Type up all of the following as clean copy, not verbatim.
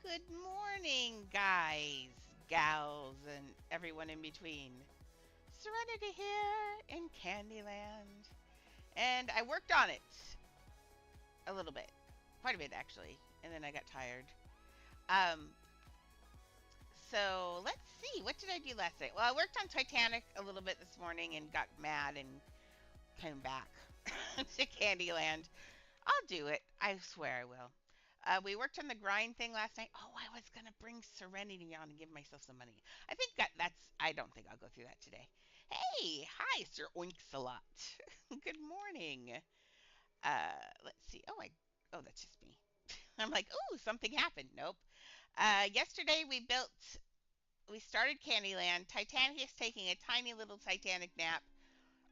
Good morning, guys, gals, and everyone in between. Serenity here in Candyland. And I worked on it a little bit, quite a bit actually, and then I got tired. Um, so let's see, what did I do last night? Well, I worked on Titanic a little bit this morning and got mad and came back to Candyland. I'll do it. I swear I will. We worked on the grind thing last night. Oh, I was gonna bring Serenity on and give myself some money. I think that's. I don't think I'll go through that today. Hey, hi, Sir Oinks-a-lot. Good morning. Let's see. Oh, that's just me. I'm like, ooh, something happened. Nope. Yesterday we started Candyland. Titanic is taking a tiny little Titanic nap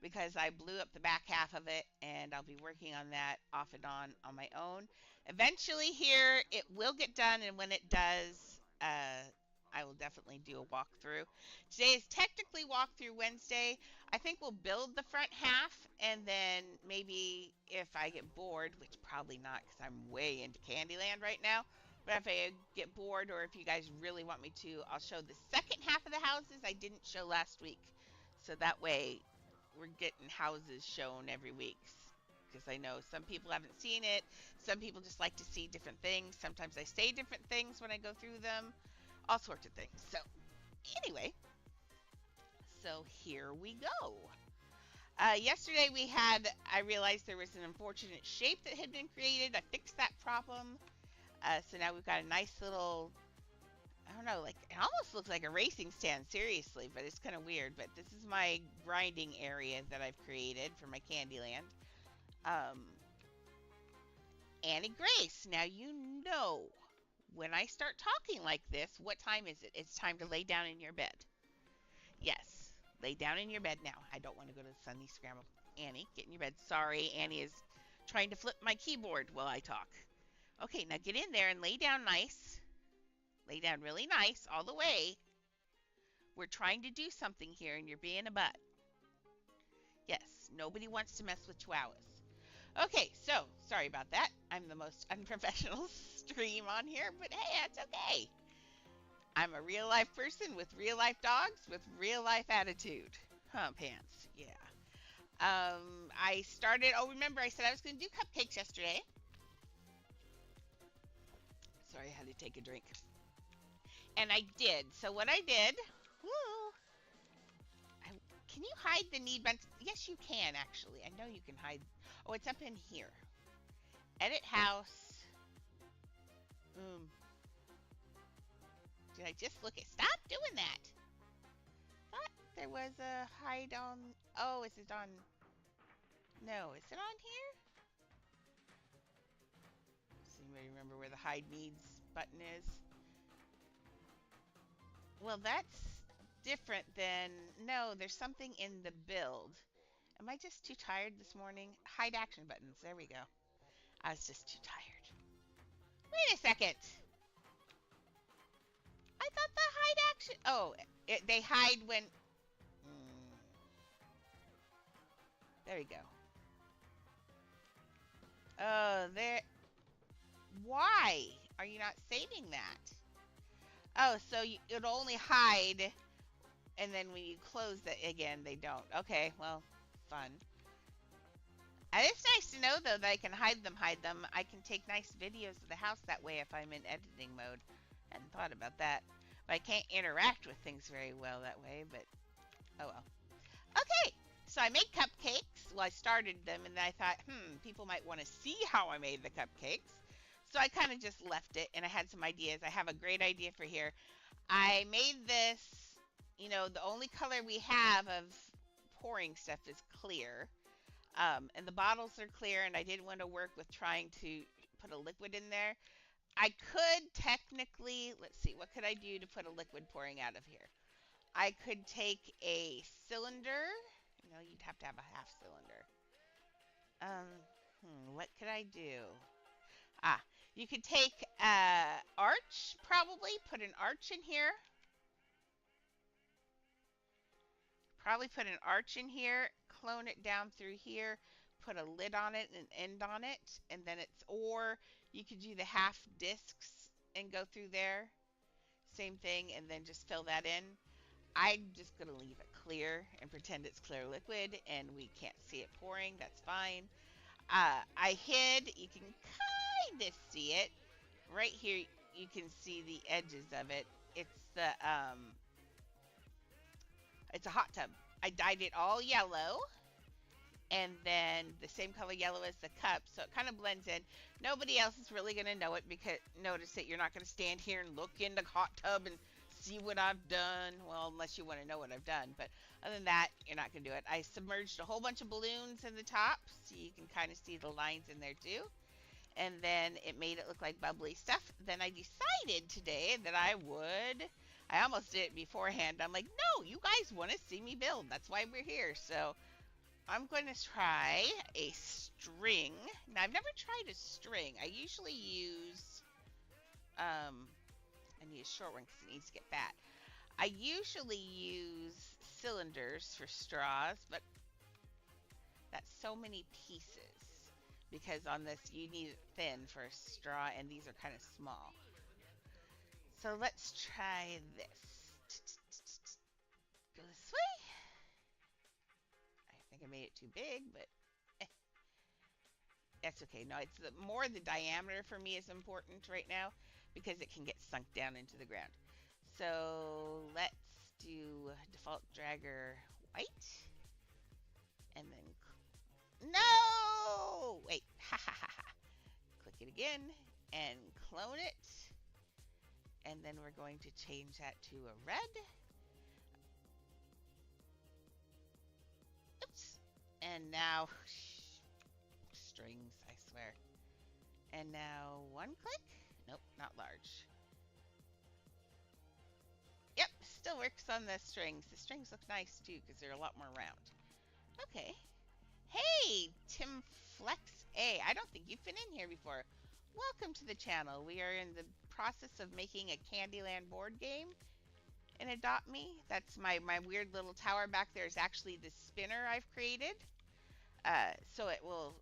because I blew up the back half of it, and I'll be working on that off and on my own. Eventually, here it will get done, and when it does, I will definitely do a walkthrough. Today is technically walkthrough Wednesday. I think we'll build the front half, and then maybe if I get bored, which probably not because I'm way into Candyland right now. But if I get bored, or if you guys really want me to, I'll show the second half of the houses I didn't show last week. So that way we're getting houses shown every week, because I know some people haven't seen it. Some people just like to see different things. Sometimes I say different things when I go through them. All sorts of things. So anyway, so here we go. Yesterday I realized there was an unfortunate shape that had been created. I fixed that problem. So now we've got a nice little, I don't know, like it almost looks like a racing stand, seriously, but it's kind of weird. But this is my grinding area that I've created for my Candyland. Um, Annie Grace, now you know when I start talking like this, what time is it? It's time to lay down in your bed. Yes, lay down in your bed now. I don't want to go to the Sunday Scramble. Annie, get in your bed. Sorry, Annie is trying to flip my keyboard while I talk. Okay, now get in there and lay down nice. Lay down really nice all the way. We're trying to do something here and you're being a butt. Yes, nobody wants to mess with chihuahuas. Okay, so sorry about that. I'm the most unprofessional stream on here, but hey, that's okay. I'm a real life person with real life dogs with real life attitude. Huh, pants. Yeah. I started. Oh, remember I said I was going to do cupcakes yesterday. Sorry, I had to take a drink. And I did. So what I did. Woo, can you hide the need button? Yes, you can, actually. I know you can hide. Oh, it's up in here. Edit house. Did I just look at? Stop doing that. Thought there was a hide on. Oh, is it on? No, is it on here? Does anybody remember where the hide needs button is? Well, that's different than. No, there's something in the build. Am I just too tired this morning? Hide action buttons. There we go. I was just too tired. Wait a second. I thought the hide action. Oh, they hide when. There we go. Oh, there. Why are you not saving that? Oh, so it'll only hide, and then when you close that again, they don't. Okay, well, fun. It's nice to know, though, that I can hide them. I can take nice videos of the house that way if I'm in editing mode. I hadn't thought about that. But I can't interact with things very well that way, but oh well. Okay, so I made cupcakes. Well, I started them, and then I thought, people might want to see how I made the cupcakes. So I kind of just left it, and I had some ideas. I have a great idea for here. I made this, the only color we have of pouring stuff is clear. And the bottles are clear, and I didn't want to work with trying to put a liquid in there. I could technically, let's see, what could I do to put a liquid pouring out of here? I could take a cylinder. You'd have to have a half cylinder. What could I do? You could take arch, probably. Put an arch in here. Probably put an arch in here, clone it down through here, put a lid on it and an end on it, and then or you could do the half discs and go through there. Same thing, and then just fill that in. I'm just going to leave it clear and pretend it's clear liquid and we can't see it pouring. That's fine. I hid, you can kind of see it. Right here, you can see the edges of it. It's the, it's a hot tub. I dyed it all yellow and then the same color yellow as the cup, so it kind of blends in. Nobody else is really going to know it because notice it. You're not going to stand here and look in the hot tub and see what I've done. Well, unless you want to know what I've done, but other than that, you're not going to do it. I submerged a whole bunch of balloons in the top, so you can kind of see the lines in there too. And then it made it look like bubbly stuff. Then I decided today that I would. I almost did it beforehand. I'm like, no, you guys want to see me build. That's why we're here. So I'm going to try a string. Now, I've never tried a string. I usually use, I need a short one because it needs to get fat. I usually use cylinders for straws, but that's so many pieces. Because on this, you need it thin for a straw, and these are kind of small. So let's try this. Go this way. I think I made it too big, but that's okay. No, it's more the diameter for me is important right now because it can get sunk down into the ground. So let's do default dragger white. And then, no! Wait, ha ha ha ha. Click it again and clone it. And then we're going to change that to a red. Oops. And now, strings, I swear. And now one click. Nope, not large. Yep, still works on the strings. The strings look nice too because they're a lot more round. Okay. Hey, Tim Flex A. I don't think you've been in here before. Welcome to the channel. We are in the process of making a Candyland board game in Adopt Me. That's my weird little tower back there is actually the spinner I've created. So it will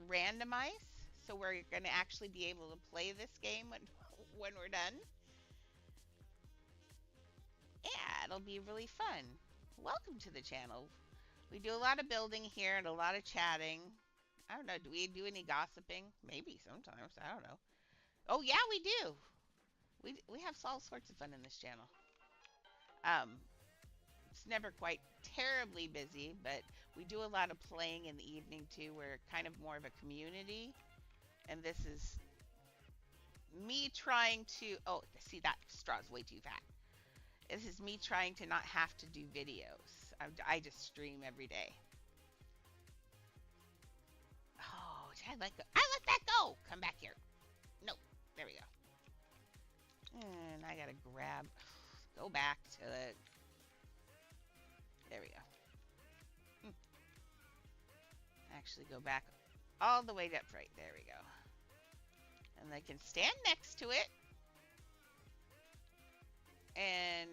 randomize. So we're going to actually be able to play this game when we're done. Yeah, it'll be really fun. Welcome to the channel. We do a lot of building here and a lot of chatting. I don't know, do we do any gossiping? Maybe sometimes, I don't know. Oh yeah, we do. We have all sorts of fun in this channel. It's never quite terribly busy, but we do a lot of playing in the evening too. We're kind of more of a community. And this is me trying to, oh, see that straw's way too fat. This is me trying to not have to do videos. I just stream every day. Oh, did I let go? I let that go! Come back here. Nope. There we go. And I gotta grab, go back to it. There we go. Actually go back all the way up right. There we go. And I can stand next to it. And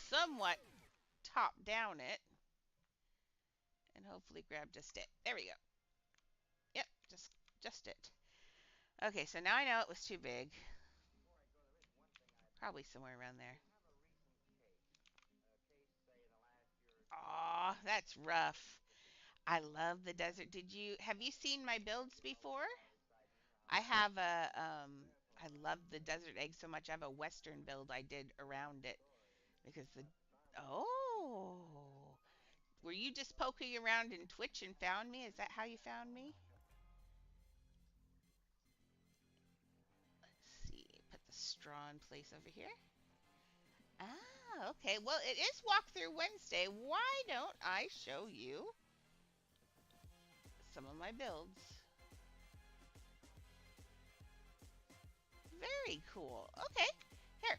somewhat top down it. And hopefully grab just it. There we go. Yep, just it. Okay, so now I know it was too big. Probably somewhere around there. Aw, that's rough. I love the desert. Have you seen my builds before? I have I love the desert egg so much. I have a western build I did around it because oh, were you just poking around in Twitch and found me? Is that how you found me? Let's see, put the straw in place over here. Ah, okay. Well, it is Walkthrough Wednesday. Why don't I show you some of my builds? Very cool. Okay, here.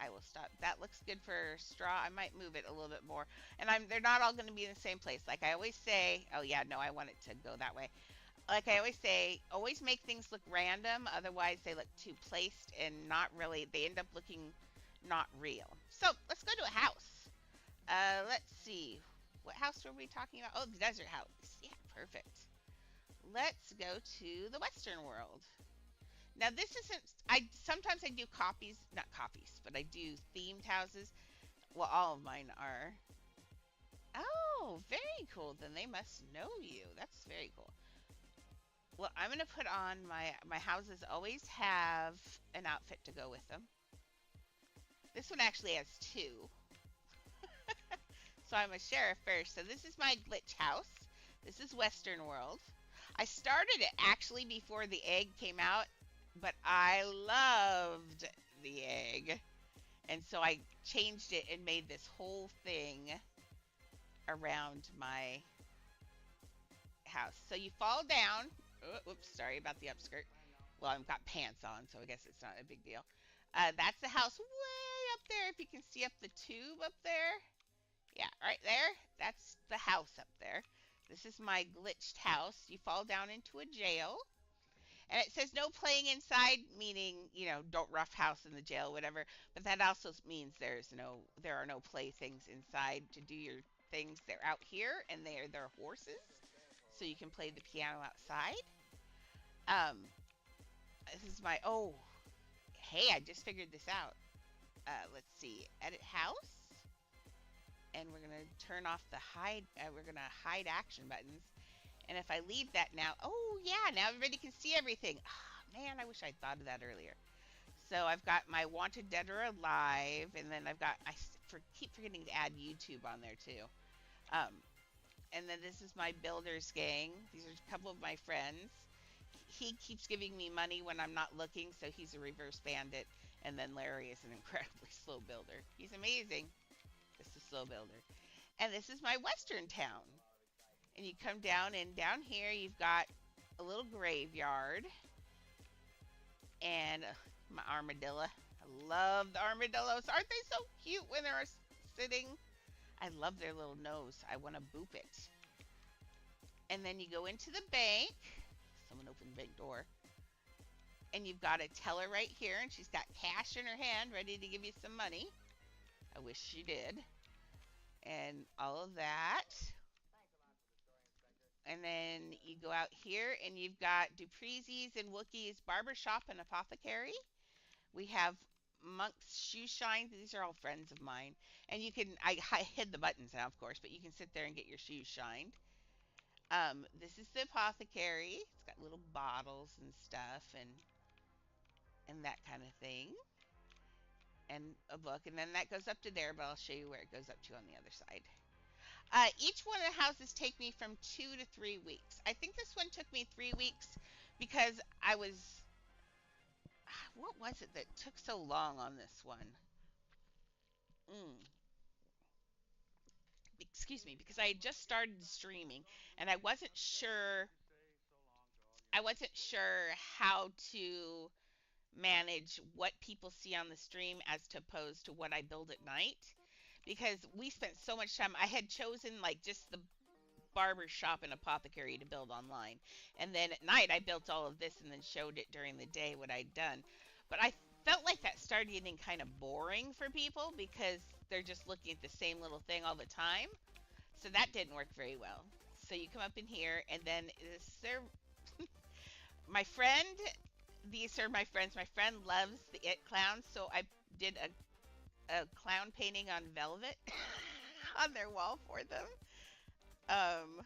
I will stop. That looks good for straw. I might move it a little bit more. And they're not all going to be in the same place. Like I always say, oh yeah, no, I want it to go that way. Like I always say, always make things look random. Otherwise, they look too placed and not really, they end up looking not real. So let's go to a house. Let's see. What house were we talking about? Oh, the desert house. Yeah, perfect. Let's go to the Western world. Now this isn't. I sometimes I do copies, not copies, but I do themed houses. Well, all of mine are. Oh, very cool. Then they must know you. That's very cool. Well, I'm gonna put on my houses always have an outfit to go with them. This one actually has two. So I'm a sheriff first. So this is my glitch house. This is Western World. I started it actually before the egg came out, but I loved the egg. And so I changed it and made this whole thing around my house. So you fall down. Oh, oops, sorry about the upskirt. Well, I've got pants on, so I guess it's not a big deal. That's the house way up there. If you can see up the tube up there. Yeah, right there. That's the house up there. This is my glitched house. You fall down into a jail. And it says no playing inside, meaning, don't rough house in the jail, whatever. But that also means there are no playthings inside to do your things. They're out here, and they're horses, so you can play the piano outside. Um, this is my hey, I just figured this out. Let's see, edit house, and we're gonna turn off the hide. We're gonna hide action buttons. And if I leave that now, oh yeah, now everybody can see everything. Oh, man, I wish I'd thought of that earlier. So I've got my Wanted Dead or Alive, and then keep forgetting to add YouTube on there too. Um, and then this is my Builders gang. These are a couple of my friends. He keeps giving me money when I'm not looking, so he's a reverse bandit. And then Larry is an incredibly slow builder. He's amazing. This is slow builder. And this is my Western town. And you come down, and down here you've got a little graveyard and my armadillo. I love the armadillos. Aren't they so cute when they're sitting? I love their little nose. I want to boop it. And then you go into the bank. Someone opened the bank door. And you've got a teller right here, and she's got cash in her hand ready to give you some money. I wish she did. And all of that. And then you go out here, and you've got Dupreezy's and Wookie's Barbershop and Apothecary. We have Monk's Shoe Shine. These are all friends of mine. And I hid the buttons now, of course, but you can sit there and get your shoes shined. This is the Apothecary. It's got little bottles and stuff and that kind of thing. And a book. And then that goes up to there, but I'll show you where it goes up to on the other side. Each one of the houses take me from 2 to 3 weeks. I think this one took me 3 weeks because I was. What was it that took so long on this one? Mm. Excuse me, because I had just started streaming and I wasn't sure. I wasn't sure how to manage what people see on the stream as to opposed to what I build at night because we spent so much time. I had chosen like just the barber shop and apothecary to build online. And then at night, I built all of this and then showed it during the day what I'd done. But I felt like that started getting kind of boring for people because they're just looking at the same little thing all the time. So that didn't work very well. So you come up in here, and then my friend. These are my friends. My friend loves the It clowns, so I did a clown painting on velvet on their wall for them. Um,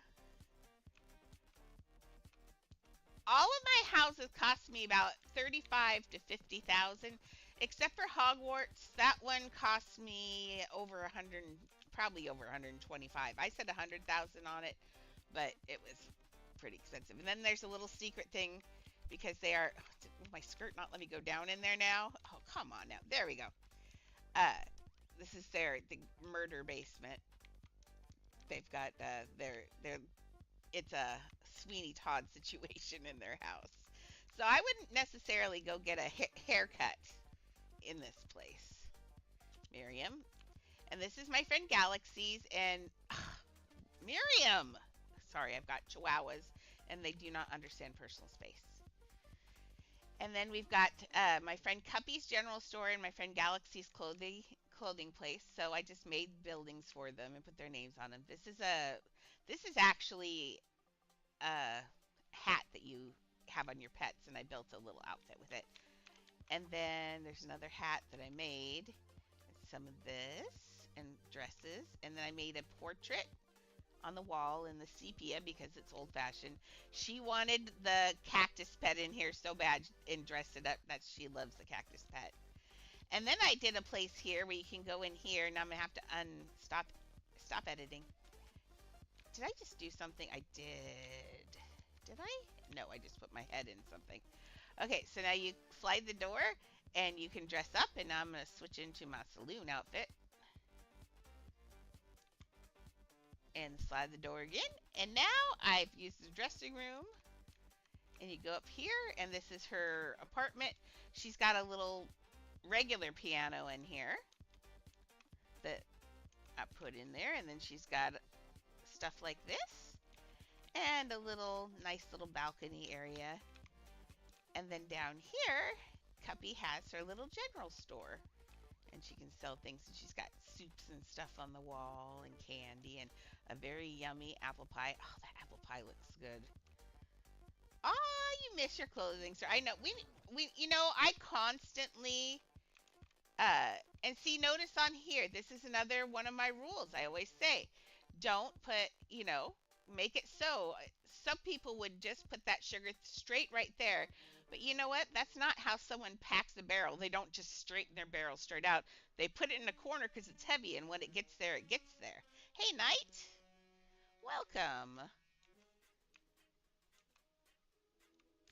all of my houses cost me about 35 to 50,000, except for Hogwarts. That one cost me over 100, probably over 125. I said 100,000 on it, but it was pretty expensive. And then there's a little secret thing because they are. Will my skirt not let me go down in there now? Oh, come on now. There we go. Uh, this is the murder basement. They've got their it's a Sweeney Todd situation in their house. So I wouldn't necessarily go get a haircut in this place, Miriam. And this is my friend Galaxies and Miriam. Sorry, I've got chihuahuas and they do not understand personal space. And then we've got my friend Cuppy's General Store and my friend Galaxy's clothing place. So I just made buildings for them and put their names on them. This is actually a hat that you have on your pets, and I built a little outfit with it. And then there's another hat that I made, some of this, and dresses. And then I made a portrait on the wall in the sepia because it's old fashioned. She wanted the cactus pet in here so bad and dressed it up that she loves the cactus pet. And then I did a place here where you can go in here, and I'm gonna have to stop editing. Did I just do something? I did. Did I? No, I just put my head in something. Okay, so now you slide the door and you can dress up, and now I'm gonna switch into my saloon outfit and slide the door again. And now I've used the dressing room, and you go up here, and this is her apartment. She's got a little regular piano in here that I put in there, and then she's got stuff like this and a little nice little balcony area. And then down here, Cuppy has her little general store, and she can sell things. And she's got soups and stuff on the wall, and candy, and a very yummy apple pie. Oh, that apple pie looks good. Oh, you miss your clothing, sir. I know. I constantly and see, notice on here, this is another one of my rules. I always say, don't put, make it so. Some people would just put that sugar straight right there. But you know what? That's not how someone packs a barrel. They don't just straighten their barrel straight out. They put it in a corner because it's heavy, and when it gets there, it gets there. Hey, Knight. Welcome.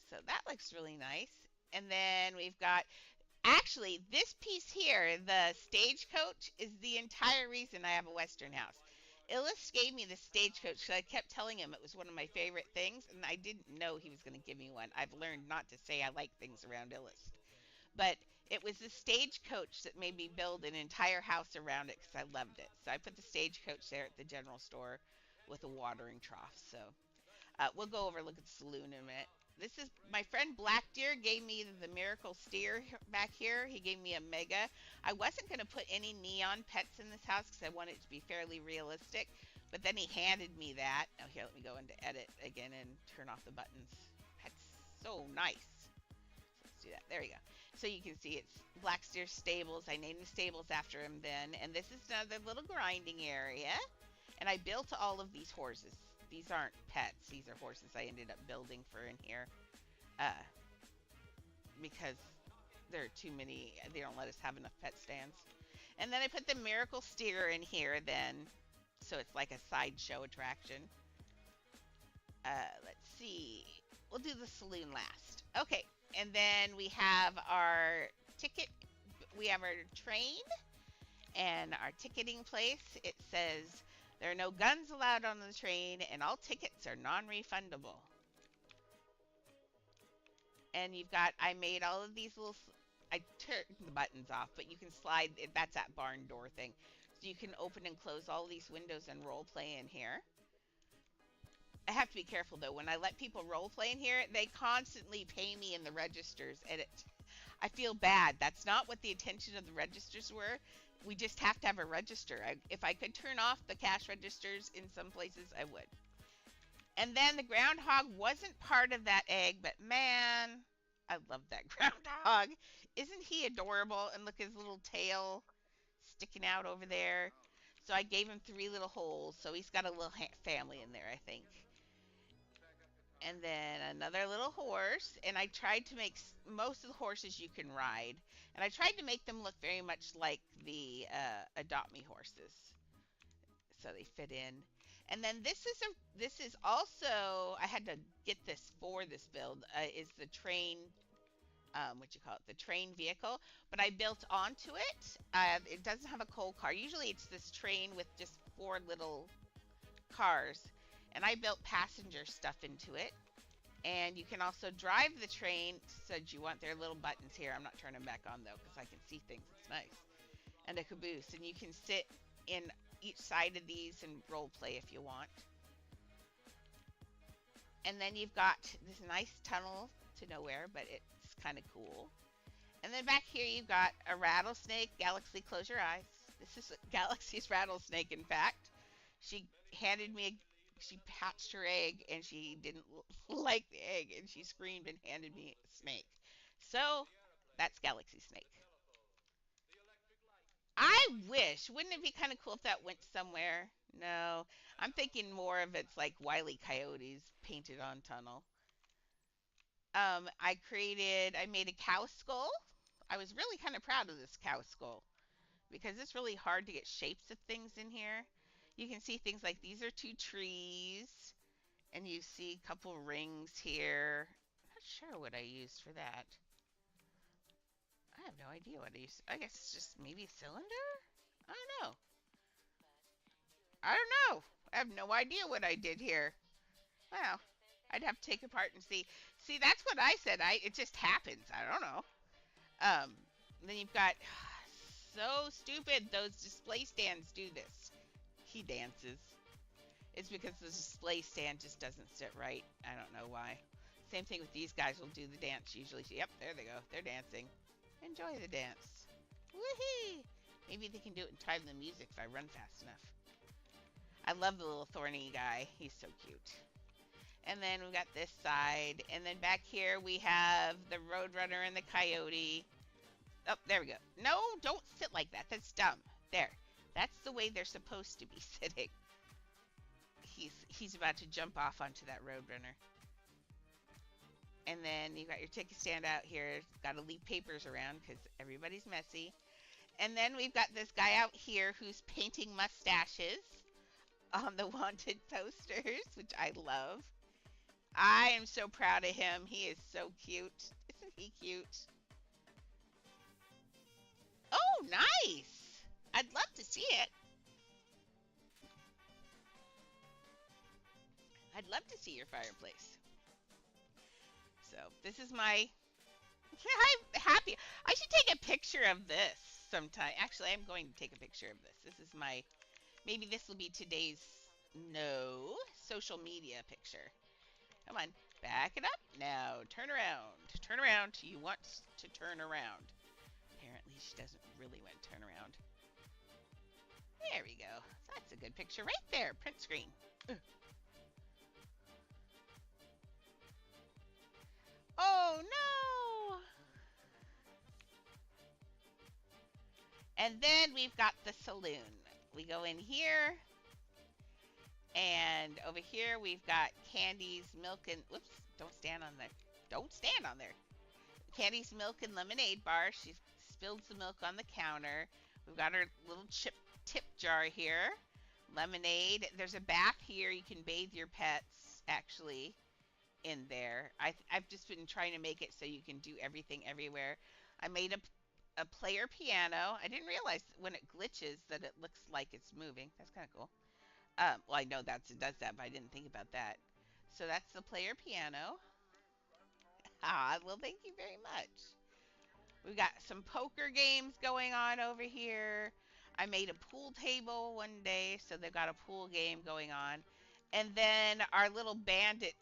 So that looks really nice. And then we've got, actually, this piece here, the stagecoach, is the entire reason I have a Western house. Illis gave me the stagecoach because I kept telling him it was one of my favorite things, and I didn't know he was going to give me one. I've learned not to say I like things around Illis. But it was the stagecoach that made me build an entire house around it because I loved it. So I put the stagecoach there at the general store with a watering trough. So we'll go over look at the saloon in a minute. This is my friend Black Deer gave me the miracle steer back here. He gave me a mega. I wasn't going to put any neon pets in this house because I wanted it to be fairly realistic. But then he handed me that. Oh, here, let me go into edit again and turn off the buttons. That's so nice. Let's do that. There we go. So you can see it's Black Steer Stables. I named the stables after him then. And this is another little grinding area. And I built all of these horses. These aren't pets. These are horses I ended up building for in here. Because there are too many. They don't let us have enough pet stands. And then I put the miracle steer in here then. So it's like a sideshow attraction. Let's see. We'll do the saloon last. Okay. And then we have our ticket. We have our train. And our ticketing place. It says, there are no guns allowed on the train, and all tickets are non-refundable. And you've got, I made all of these little, I turned the buttons off, but you can slide, that's that barn door thing. So you can open and close all these windows and role play in here. I have to be careful, though. When I let people role play in here, they constantly pay me in the registers, and I feel bad. That's not what the intention of the registers were. We just have to have a register. If I could turn off the cash registers in some places, I would. And then the groundhog wasn't part of that egg, but man, I love that groundhog. Isn't he adorable? And look, his little tail sticking out over there. So I gave him 3 little holes, so he's got a little family in there, I think. And then another little horse, and I tried to make most of the horses you can ride, and I tried to make them look very much like the Adopt Me horses, so they fit in. And then this is also, I had to get this for this build, is the train, the train vehicle, but I built onto it. It doesn't have a coal car. Usually it's this train with just 4 little cars. And I built passenger stuff into it. And you can also drive the train. Said you want their little buttons here. I'm not turning them back on, though, because I can see things. It's nice. And a caboose. And you can sit in each side of these and role play if you want. And then you've got this nice tunnel to nowhere, but it's kind of cool. And then back here you've got a rattlesnake. Galaxy, close your eyes. This is Galaxy's rattlesnake, in fact. She handed me she hatched her egg and she didn't like the egg and she screamed and handed me a snake. So that's Galaxy Snake. I wish. Wouldn't it be kind of cool if that went somewhere? No. I'm thinking more of it's like Wile E. Coyotes painted on tunnel. I made a cow skull. I was really kind of proud of this cow skull because it's really hard to get shapes of things in here. You can see things like these are two trees, and you see a couple rings here. I'm not sure what I used for that. I have no idea what I used. I guess it's just maybe a cylinder? I don't know. I don't know. I have no idea what I did here. Well, I'd have to take it apart and see. See, that's what I said. It just happens. I don't know. Um, then you've got so stupid. Those display stands do this. He dances. It's because the display stand just doesn't sit right. I don't know why. Same thing with these guys. Will do the dance usually. Yep, there they go. They're dancing. Enjoy the dance. Woohoo! Maybe they can do it in time the music if I run fast enough. I love the little thorny guy. He's so cute. And then we've got this side. And then back here we have the Roadrunner and the Coyote. Oh, there we go. No, don't sit like that. That's dumb. There. That's the way they're supposed to be sitting. He's about to jump off onto that Roadrunner. And then you got your ticket stand out here. Got to leave papers around because everybody's messy. And then we've got this guy out here who's painting mustaches on the wanted posters, which I love. I am so proud of him. He is so cute. Isn't he cute? Oh, nice. I'd love to see it. I'd love to see your fireplace. So this is my. I'm happy. I should take a picture of this sometime. Actually, I'm going to take a picture of this. This is my. Maybe this will be today's social media picture. Come on, back it up. Now turn around. Turn around. You want to turn around. Apparently, she doesn't really want to turn around. There we go. That's a good picture right there. Print screen. Ugh. Oh no! And then we've got the saloon. We go in here, and over here we've got Candy's milk and whoops, don't stand on there. Don't stand on there. Candy's milk and lemonade bar. She spilled some milk on the counter. We've got our little tip jar here. Lemonade. There's a bath here. You can bathe your pets actually in there. I've just been trying to make it so you can do everything everywhere. I made a player piano. I didn't realize when it glitches that it looks like it's moving. That's kind of cool. Well, I know it does that, but I didn't think about that. So that's the player piano. Ah, well, thank you very much. We've got some poker games going on over here. I made a pool table one day, so they've got a pool game going on. And then our little bandit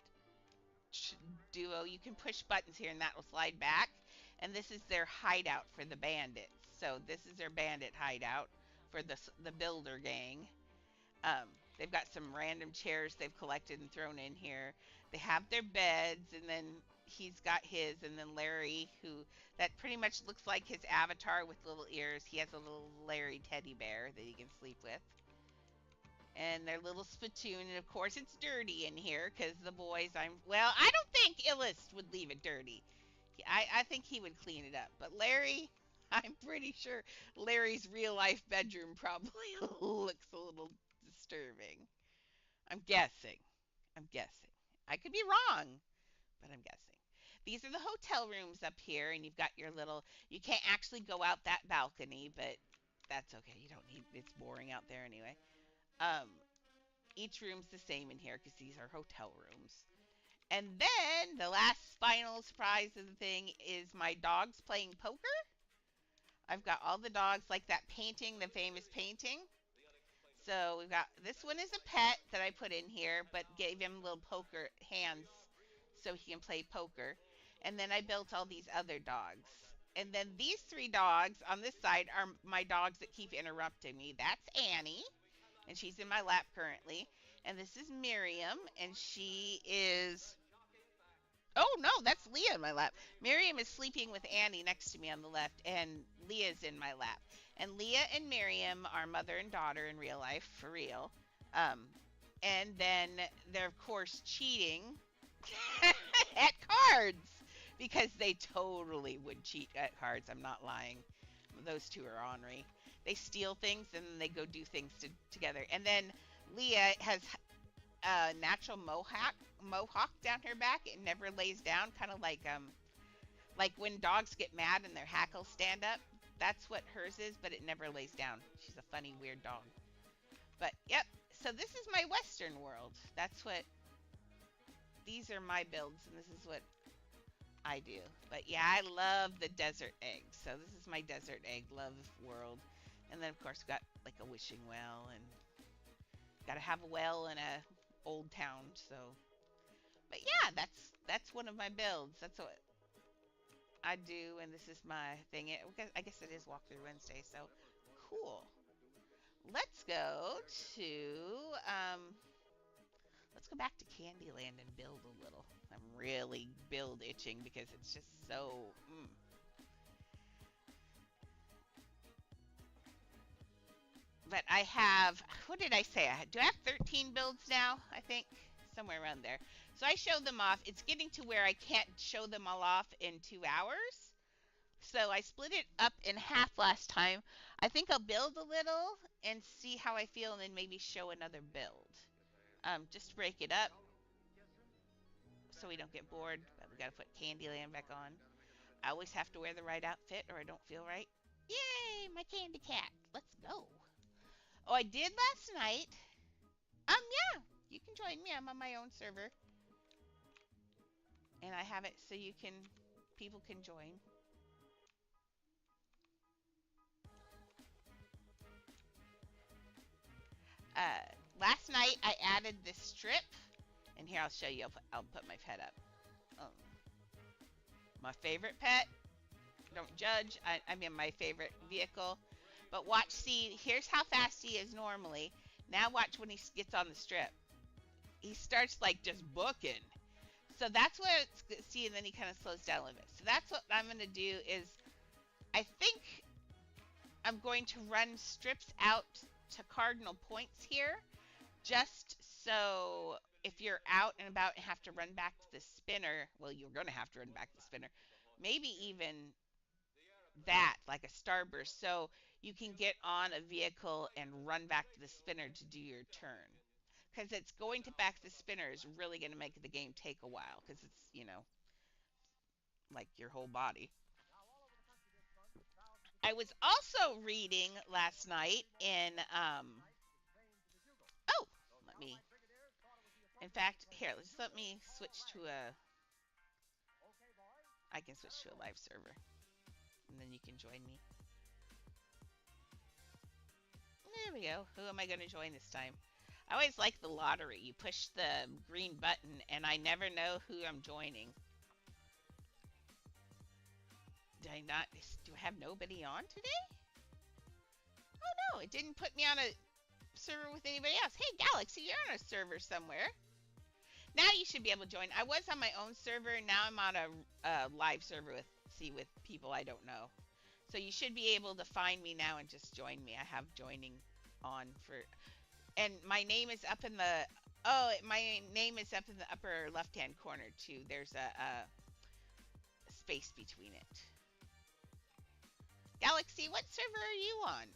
duo, you can push buttons here and that will slide back. And this is their hideout for the bandits. So this is their bandit hideout for the builder gang. They've got some random chairs they've collected and thrown in here. They have their beds, and then he's got his, and then Larry, who that pretty much looks like his avatar with little ears. He has a little Larry teddy bear that he can sleep with. And their little spittoon, and of course it's dirty in here because the boys. I don't think Illust would leave it dirty. I think he would clean it up. But Larry, I'm pretty sure Larry's real life bedroom probably looks a little disturbing. I'm guessing. I'm guessing. I could be wrong, but I'm guessing. These are the hotel rooms up here, and you've got your little. You can't actually go out that balcony, but that's okay. You don't need. It's boring out there anyway. Um, each room's the same in here because these are hotel rooms. And then the last final surprise of the thing is my dogs playing poker. I've got all the dogs like that painting, the famous painting. So we've got this one is a pet that I put in here, but gave him little poker hands so he can play poker. And then I built all these other dogs. And then these three dogs on this side are my dogs that keep interrupting me. That's Annie, and she's in my lap currently. And this is Miriam, and she is. Oh no, that's Leah in my lap. Miriam is sleeping with Annie next to me on the left, and Leah's in my lap. And Leah and Miriam are mother and daughter in real life, for real. Um, and then they're of course cheating at cards because they totally would cheat at cards. I'm not lying. Those two are ornery. They steal things and then they go do things together. And then Leah has a natural mohawk down her back. It never lays down, kind of like when dogs get mad and their hackles stand up. That's what hers is, but it never lays down. She's a funny, weird dog. But yep. So this is my Western world. That's what these are my builds, and this is what I do. But yeah, I love the desert eggs. So this is my desert egg love world. And then of course we got like a wishing well, and got to have a well in a old town. So, but yeah, that's one of my builds. That's what I do, and this is my thing. I guess it is Walkthrough Wednesday. So cool. Let's go to let's go back to Candyland and build a little. I'm really build itching because it's just so. But I have, what did I say? Do I have 13 builds now? I think somewhere around there. So I showed them off. It's getting to where I can't show them all off in 2 hours. So I split it up in half last time. I think I'll build a little and see how I feel and then maybe show another build. Just to break it up so we don't get bored. But we got to put Candyland back on. I always have to wear the right outfit or I don't feel right. Yay, my candy cat. Let's go. Oh, I did last night. Yeah, you can join me. I'm on my own server. And I have it so people can join. Uh, Last night I added this strip. And here I'll show you. I'll put my pet up. Um, my favorite pet. Don't judge. I mean my favorite vehicle. But watch, see, here's how fast he is normally. Now watch when he gets on the strip. He starts like just booking. So that's what it's, see, and then he kind of slows down a little bit. So that's what I'm going to do is I think I'm going to run strips out to cardinal points here just so if you're out and about and have to run back to the spinner, well, you're going to have to run back to the spinner. Maybe even that, like a starburst, so you can get on a vehicle and run back to the spinner to do your turn. Because it's going to back to the spinner is really going to make the game take a while because it's, like your whole body. I was also reading last night in oh, let me in fact, here, let me switch to a I can switch to a live server and then you can join me. There we go. Who am I going to join this time? I always like the lottery. You push the green button and I never know who I'm joining. Did I not do I have nobody on today? Oh no, it didn't put me on a server with anybody else. Hey Galaxy, you're on a server somewhere. Now you should be able to join. I was on my own server. Now I'm on a live server with people I don't know. So you should be able to find me now and just join me. I have joining on for, and my name is up in the. Oh, my name is up in the upper left-hand corner too. There's a space between it. Galaxy, what server are you on?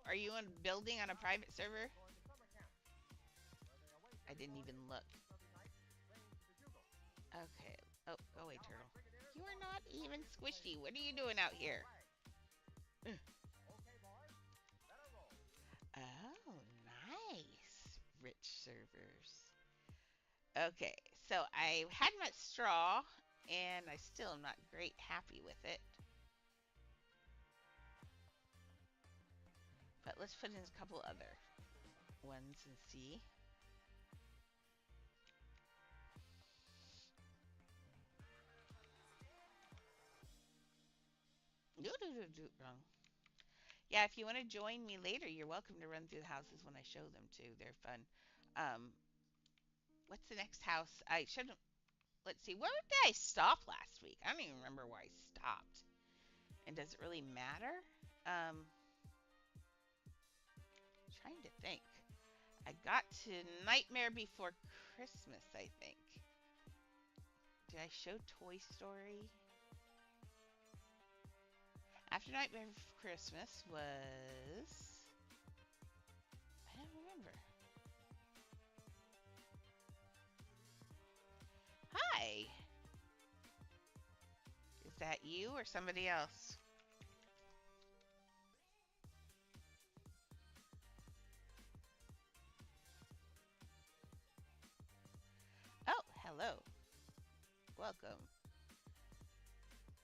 Are you on building on a private server? I didn't even look. Okay. Oh, go away, turtle. You are not even squishy. What are you doing out here? Oh, nice. Rich servers. Okay, so I had my straw, and I still am not great happy with it. But let's put in a couple other ones and see. Wrong. Yeah, if you want to join me later, you're welcome to run through the houses when I show them too. They're fun. Um, what's the next house? I should. Let's see. Where did I stop last week? I don't even remember where I stopped. And does it really matter? Um, trying to think. I got to Nightmare Before Christmas, I think. Did I show Toy Story? After Nightmare Before Christmas was. I don't remember. Hi! Is that you or somebody else? Oh, hello. Welcome.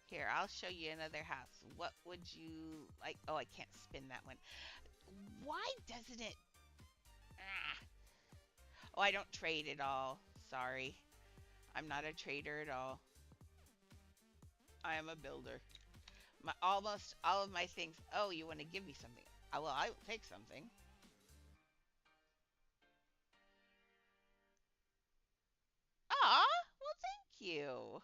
Here, I'll show you another house. What would you like? Oh, I can't spin that one. Why doesn't it? Ah. Oh, I don't trade at all. Sorry. I'm not a trader at all. I am a builder. Almost all of my things. Oh, you want to give me something? Well, I will take something. Ah, well, thank you.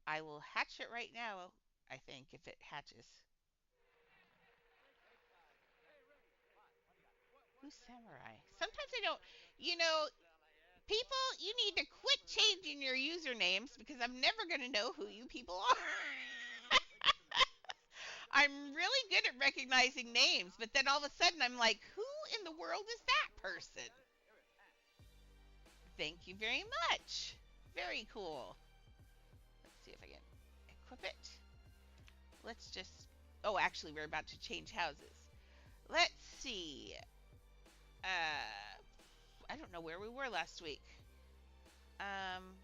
I will hatch it right now, I think, if it hatches. Who's Samurai? Sometimes I don't. You know, people, you need to quit changing your usernames because I'm never going to know who you people are. I'm really good at recognizing names, but then all of a sudden I'm like, who in the world is that person? Thank you very much. Very cool. Let's see if I can equip it. Let's just. Oh, actually, we're about to change houses. Let's see. I don't know where we were last week. Um,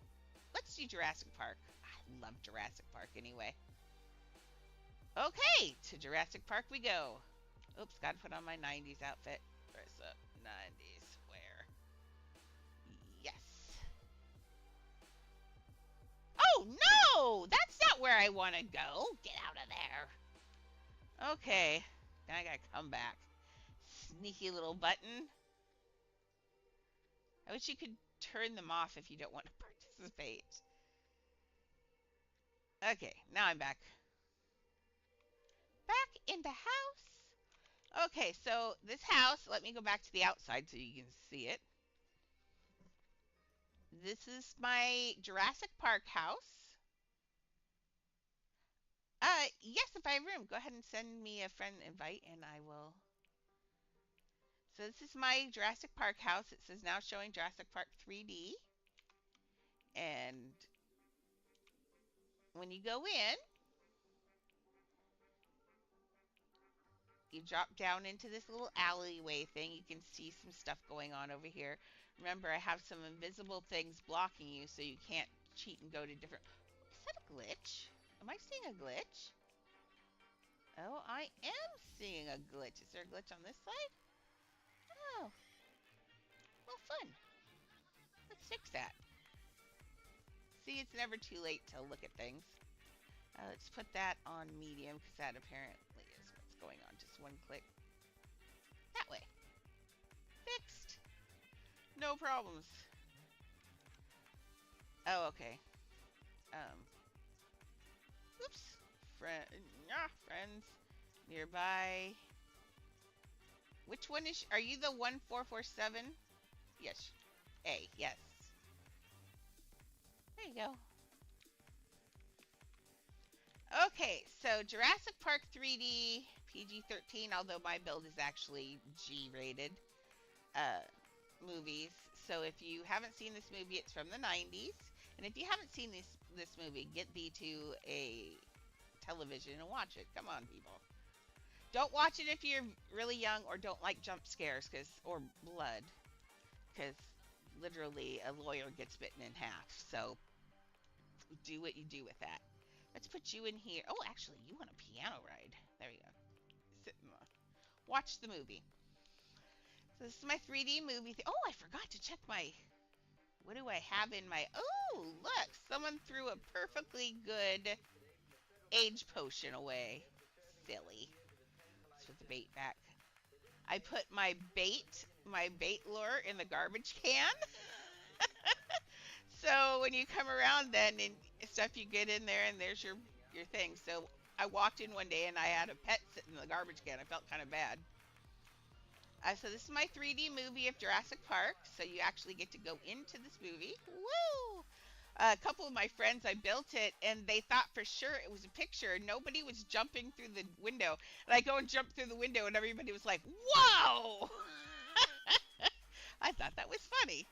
let's do Jurassic Park. I love Jurassic Park anyway. Okay, to Jurassic Park we go. Oops, gotta put on my 90s outfit. Where's the 90s? Where? Yes. Oh no! That's not where I want to go. Get out of there. Okay, now I gotta come back. Sneaky little button. I wish you could turn them off if you don't want to participate. Okay, now I'm back. Back in the house. Okay, so this house, let me go back to the outside so you can see it. This is my Jurassic Park house. Yes, if I have room, go ahead and send me a friend invite and I will. So this is my Jurassic Park house. It says now showing Jurassic Park 3D. And when you go in, you drop down into this little alleyway thing. You can see some stuff going on over here. Remember, I have some invisible things blocking you so you can't cheat and go to different. Is that a glitch? Am I seeing a glitch? Oh, I am seeing a glitch. Is there a glitch on this side? Oh, well, fun. Let's fix that. See, it's never too late to look at things. Let's put that on medium because that apparently is what's going on. Just one click. That way. Fixed. No problems. Oh, okay. Um. Oops. Friends nearby. Which one is? Are you the 1447? Yes. A. Yes. There you go. Okay, so Jurassic Park 3D PG-13, although my build is actually G-rated uh, movies. So if you haven't seen this movie, it's from the 90s. And if you haven't seen this movie, get thee to a television and watch it. Come on, people. Don't watch it if you're really young or don't like jump scares or blood. Because literally a lawyer gets bitten in half. So do what you do with that. Let's put you in here. Oh, actually, you want a piano ride. There you go. Sit and watch the movie. So this is my 3D movie. Oh, I forgot to check my... What do I have in my... Oh, look. Someone threw a perfectly good age potion away. Silly. Let's put the bait back. I put my bait lure in the garbage can. So when you come around then and stuff, you get in there and there's your thing. So I walked in one day and I had a pet sitting in the garbage can. I felt kind of bad. So this is my 3D movie of Jurassic Park. So you actually get to go into this movie. Woo! A couple of my friends, I built it, and they thought for sure it was a picture. Nobody was jumping through the window, and I go and jump through the window, and everybody was like, "Whoa!" I thought that was funny.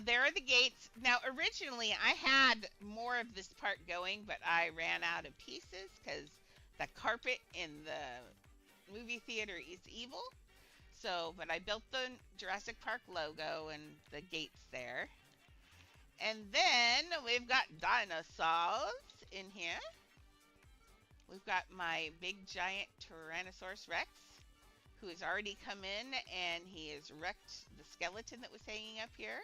There are the gates. Now, originally, I had more of this part going, but I ran out of pieces because the carpet in the movie theater is evil. So, but I built the Jurassic Park logo and the gates there. And then we've got dinosaurs in here. We've got my big giant Tyrannosaurus Rex, who has already come in and he has wrecked the skeleton that was hanging up here.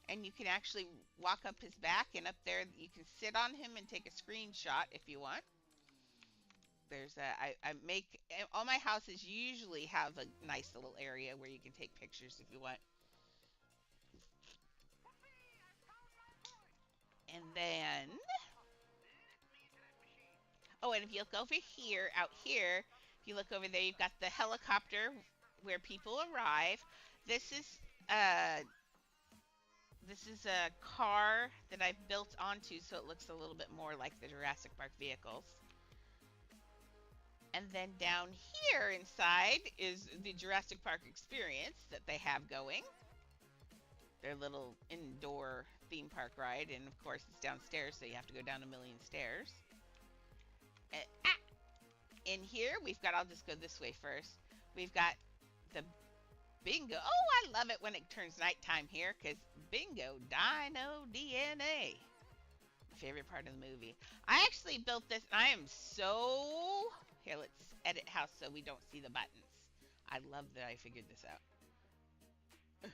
And you can actually walk up his back, and up there you can sit on him and take a screenshot if you want. There's a I make all my houses usually have a nice little area where you can take pictures if you want. And then, oh, and if you look over here, out here, if you look over there, you've got the helicopter where people arrive. This is uh this is a car that I've built onto so it looks a little bit more like the Jurassic Park vehicles. And then down here inside is the Jurassic Park experience that they have going. Their little indoor theme park ride, and of course it's downstairs, so you have to go down a million stairs. In here, we've got, I'll just go this way first. We've got the bingo. Oh, I love it when it turns nighttime here because bingo, dino DNA. Favorite part of the movie. I actually built this. I am so. Here, let's edit house so we don't see the buttons. I love that I figured this out.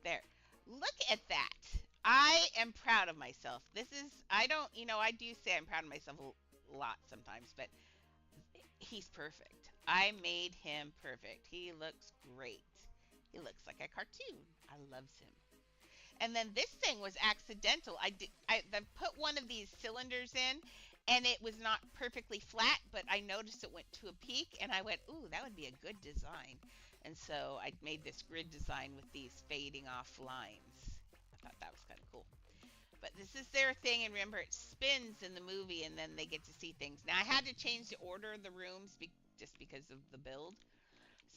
There. Look at that. I am proud of myself. This is, I don't, I do say I'm proud of myself a lot sometimes, but he's perfect. I made him perfect. He looks great. He looks like a cartoon. I loves him. And then this thing was accidental. I put one of these cylinders in, and it was not perfectly flat, but I noticed it went to a peak, and I went, ooh, that would be a good design. And so I made this grid design with these fading off lines. I thought that was kind of cool. But this is their thing, and remember, it spins in the movie, and then they get to see things. Now, I had to change the order of the rooms just because of the build.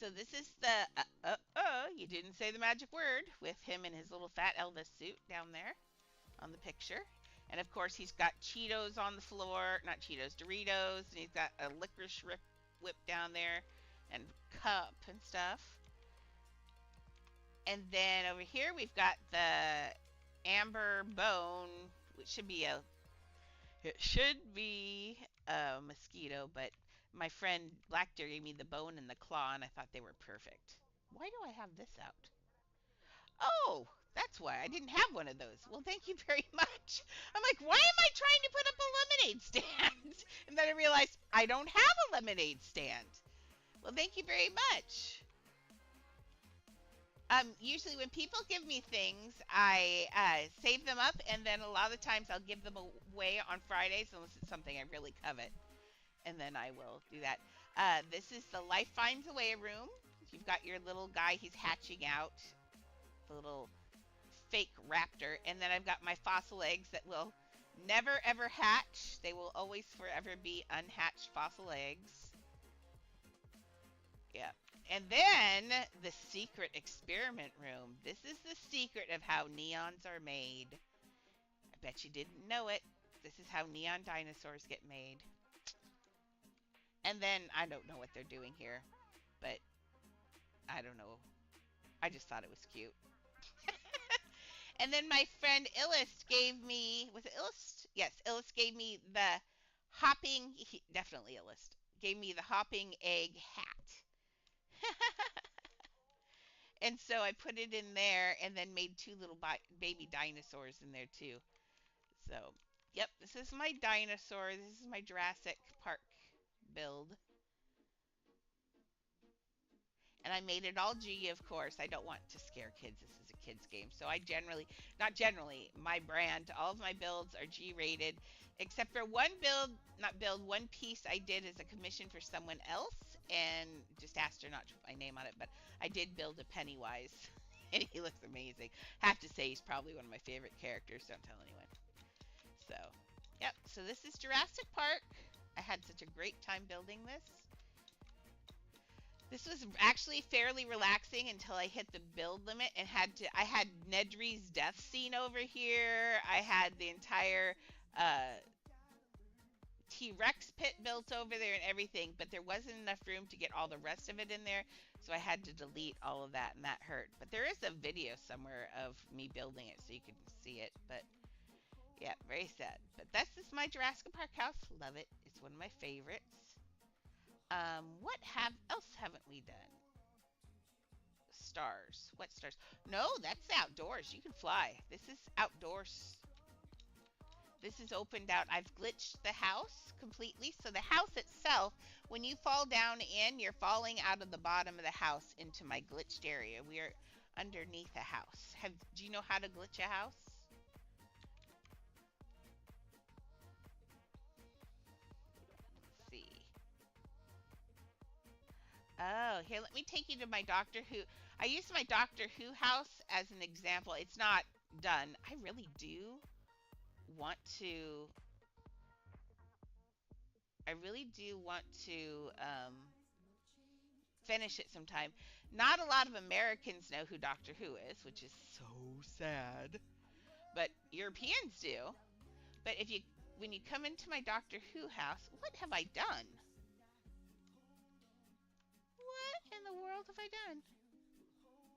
So this is the, you didn't say the magic word, with him in his little fat Elvis suit down there on the picture. And of course, he's got Cheetos on the floor, not Cheetos, Doritos, and he's got a licorice whip down there, and cup and stuff. And then over here, we've got the amber bone, which it should be a mosquito, but my friend Black Deer gave me the bone and the claw, and I thought they were perfect. Why do I have this out? Oh, that's why I didn't have one of those. Well, thank you very much. I'm like, why am I trying to put up a lemonade stand? And then I realized I don't have a lemonade stand. Well, thank you very much. Usually when people give me things, I save them up, and then a lot of the times I'll give them away on Fridays unless it's something I really covet, and then I will do that. This is the Life Finds a Way room. You've got your little guy, he's hatching out, the little fake raptor, and then I've got my fossil eggs that will never ever hatch. They will always forever be unhatched fossil eggs. Yeah. And then the secret experiment room. This is the secret of how neons are made. I bet you didn't know it. This is how neon dinosaurs get made. And then I don't know what they're doing here, but I don't know. I just thought it was cute. And then my friend Illist gave me, was it Illist? Yes, Illist gave me the hopping, definitely Illist, gave me the hopping egg hat. And so I put it in there and then made two little baby dinosaurs in there too. So, yep, this is my dinosaur. This is my Jurassic Park build. And I made it all G, of course. I don't want to scare kids. This is a kids game. So I generally, not generally, my brand, all of my builds are G rated, except for one build, not build, one piece I did as a commission for someone else and just asked her not to put my name on it. But I did build a Pennywise and he looks amazing. Have to say, he's probably one of my favorite characters. Don't tell anyone. So, yep. So this is Jurassic Park. I had such a great time building this. This was actually fairly relaxing until I hit the build limit and I had Nedry's death scene over here. I had the entire uh, T-Rex pit built over there and everything, but there wasn't enough room to get all the rest of it in there, so I had to delete all of that, and that hurt. But there is a video somewhere of me building it so you can see it, but yeah, very sad. But that's just my Jurassic Park house. Love it. It's one of my favorites. What else haven't we done? Stars. What stars? No, that's outdoors. You can fly. This is outdoors. This is opened out. I've glitched the house completely. So the house itself, when you fall down in, you're falling out of the bottom of the house into my glitched area. We are underneath a house. Do you know how to glitch a house? Let's see. Oh, here, let me take you to my Doctor Who. I used my Doctor Who house as an example. It's not done. I really do want to. I really do want to finish it sometime. Not a lot of Americans know who Doctor Who is, which is so sad. But Europeans do. But when you come into my Doctor Who house, what have I done? What in the world have I done?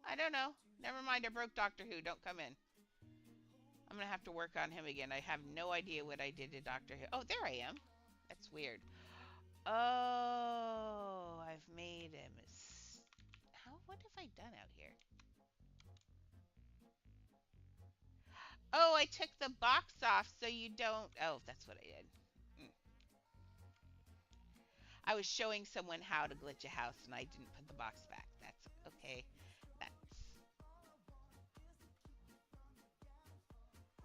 I don't know. Never mind, I broke Doctor Who. Don't come in. I'm going to have to work on him again. I have no idea what I did to Doctor Who. Oh, there I am. That's weird. Oh, I've made him. What have I done out here? Oh, I took the box off so you don't. Oh, that's what I did. I was showing someone how to glitch a house and I didn't put the box back. That's okay.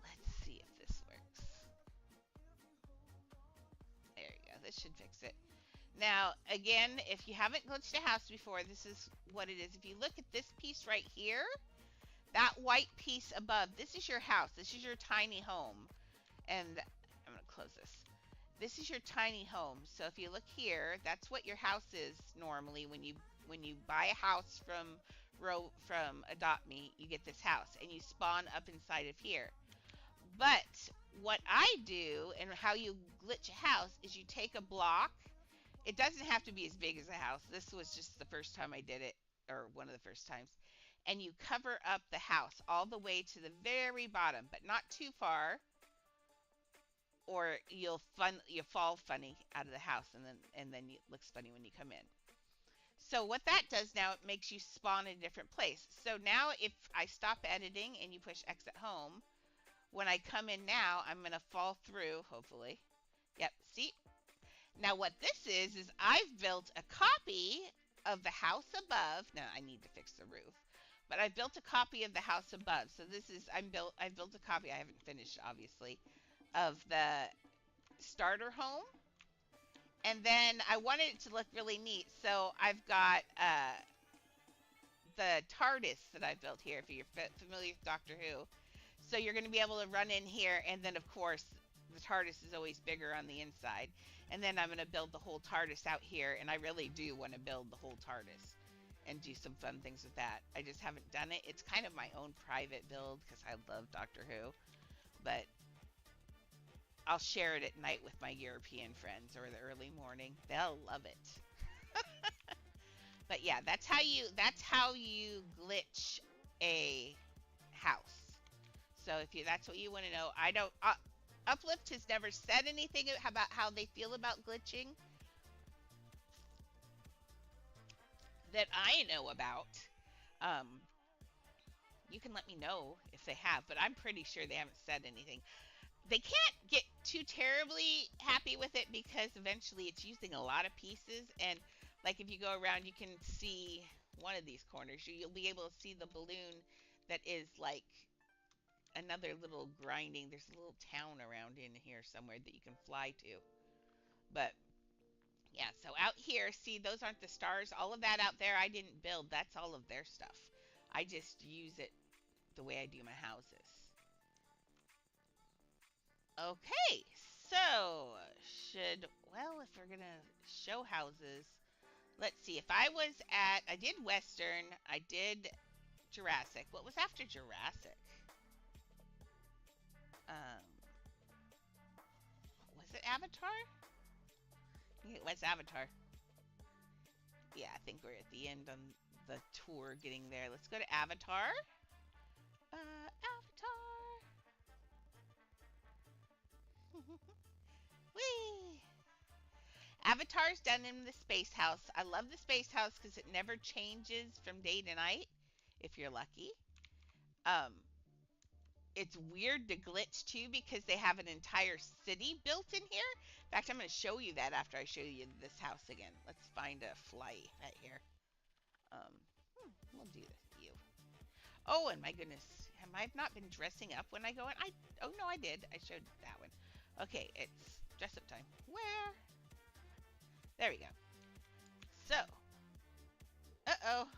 Let's see if this works. There you go. This should fix it. Now, again, if you haven't glitched a house before, this is what it is. If you look at this piece right here, that white piece above, this is your house. This is your tiny home. And I'm going to close this. This is your tiny home. So if you look here, that's what your house is normally when you buy a house from Adopt Me, you get this house and you spawn up inside of here. But what I do and how you glitch a house is you take a block. It doesn't have to be as big as a house. This was just the first time I did it, or one of the first times. And you cover up the house all the way to the very bottom, but not too far, or you'll fall funny out of the house, and then it looks funny when you come in. So what that does now, it makes you spawn in a different place. So now if I stop editing and you push exit home, when I come in now, I'm going to fall through, hopefully. Yep, see? Now what this is I've built a copy of the house above. Now I need to fix the roof. But I've built a copy of the house above. So this is, I've built a copy, I haven't finished obviously, of the starter home. And then I wanted it to look really neat. So I've got the TARDIS that I built here, if you're familiar with Doctor Who. So you're going to be able to run in here, and then of course the TARDIS is always bigger on the inside. And then I'm going to build the whole TARDIS out here, and I really do want to build the whole TARDIS and do some fun things with that. I just haven't done it. It's kind of my own private build because I love Doctor Who, but I'll share it at night with my European friends or the early morning. They'll love it. But yeah, that's how you glitch a house. So if that's what you want to know, I don't. Uplift has never said anything about how they feel about glitching that I know about. You can let me know if they have, but I'm pretty sure they haven't said anything. They can't get too terribly happy with it because eventually it's using a lot of pieces, and like if you go around, you can see one of these corners. You'll be able to see the balloon that is like another little grinding. There's a little town around in here somewhere that you can fly to. But yeah, so out here, see, those aren't the stars. All of that out there, I didn't build. That's all of their stuff. I just use it the way I do my houses. Okay, so well, if we're gonna show houses, let's see. If I did Western, I did Jurassic. What was after Jurassic? Um, was it Avatar? Yeah, it was Avatar. Yeah, I think we're at the end on the tour getting there. Let's go to Avatar. Avatar. Whee! Avatar's done in the space house. I love the space house because it never changes from day to night, if you're lucky. Um, it's weird to glitch too because they have an entire city built in here. In fact, I'm going to show you that after I show you this house again. Let's find a flight right here. Um, we'll do this. You. Oh, and my goodness, have I not been dressing up when I go in? Oh no, I did. I showed that one. Okay, it's dress up time. Where? There we go. So, uh-oh.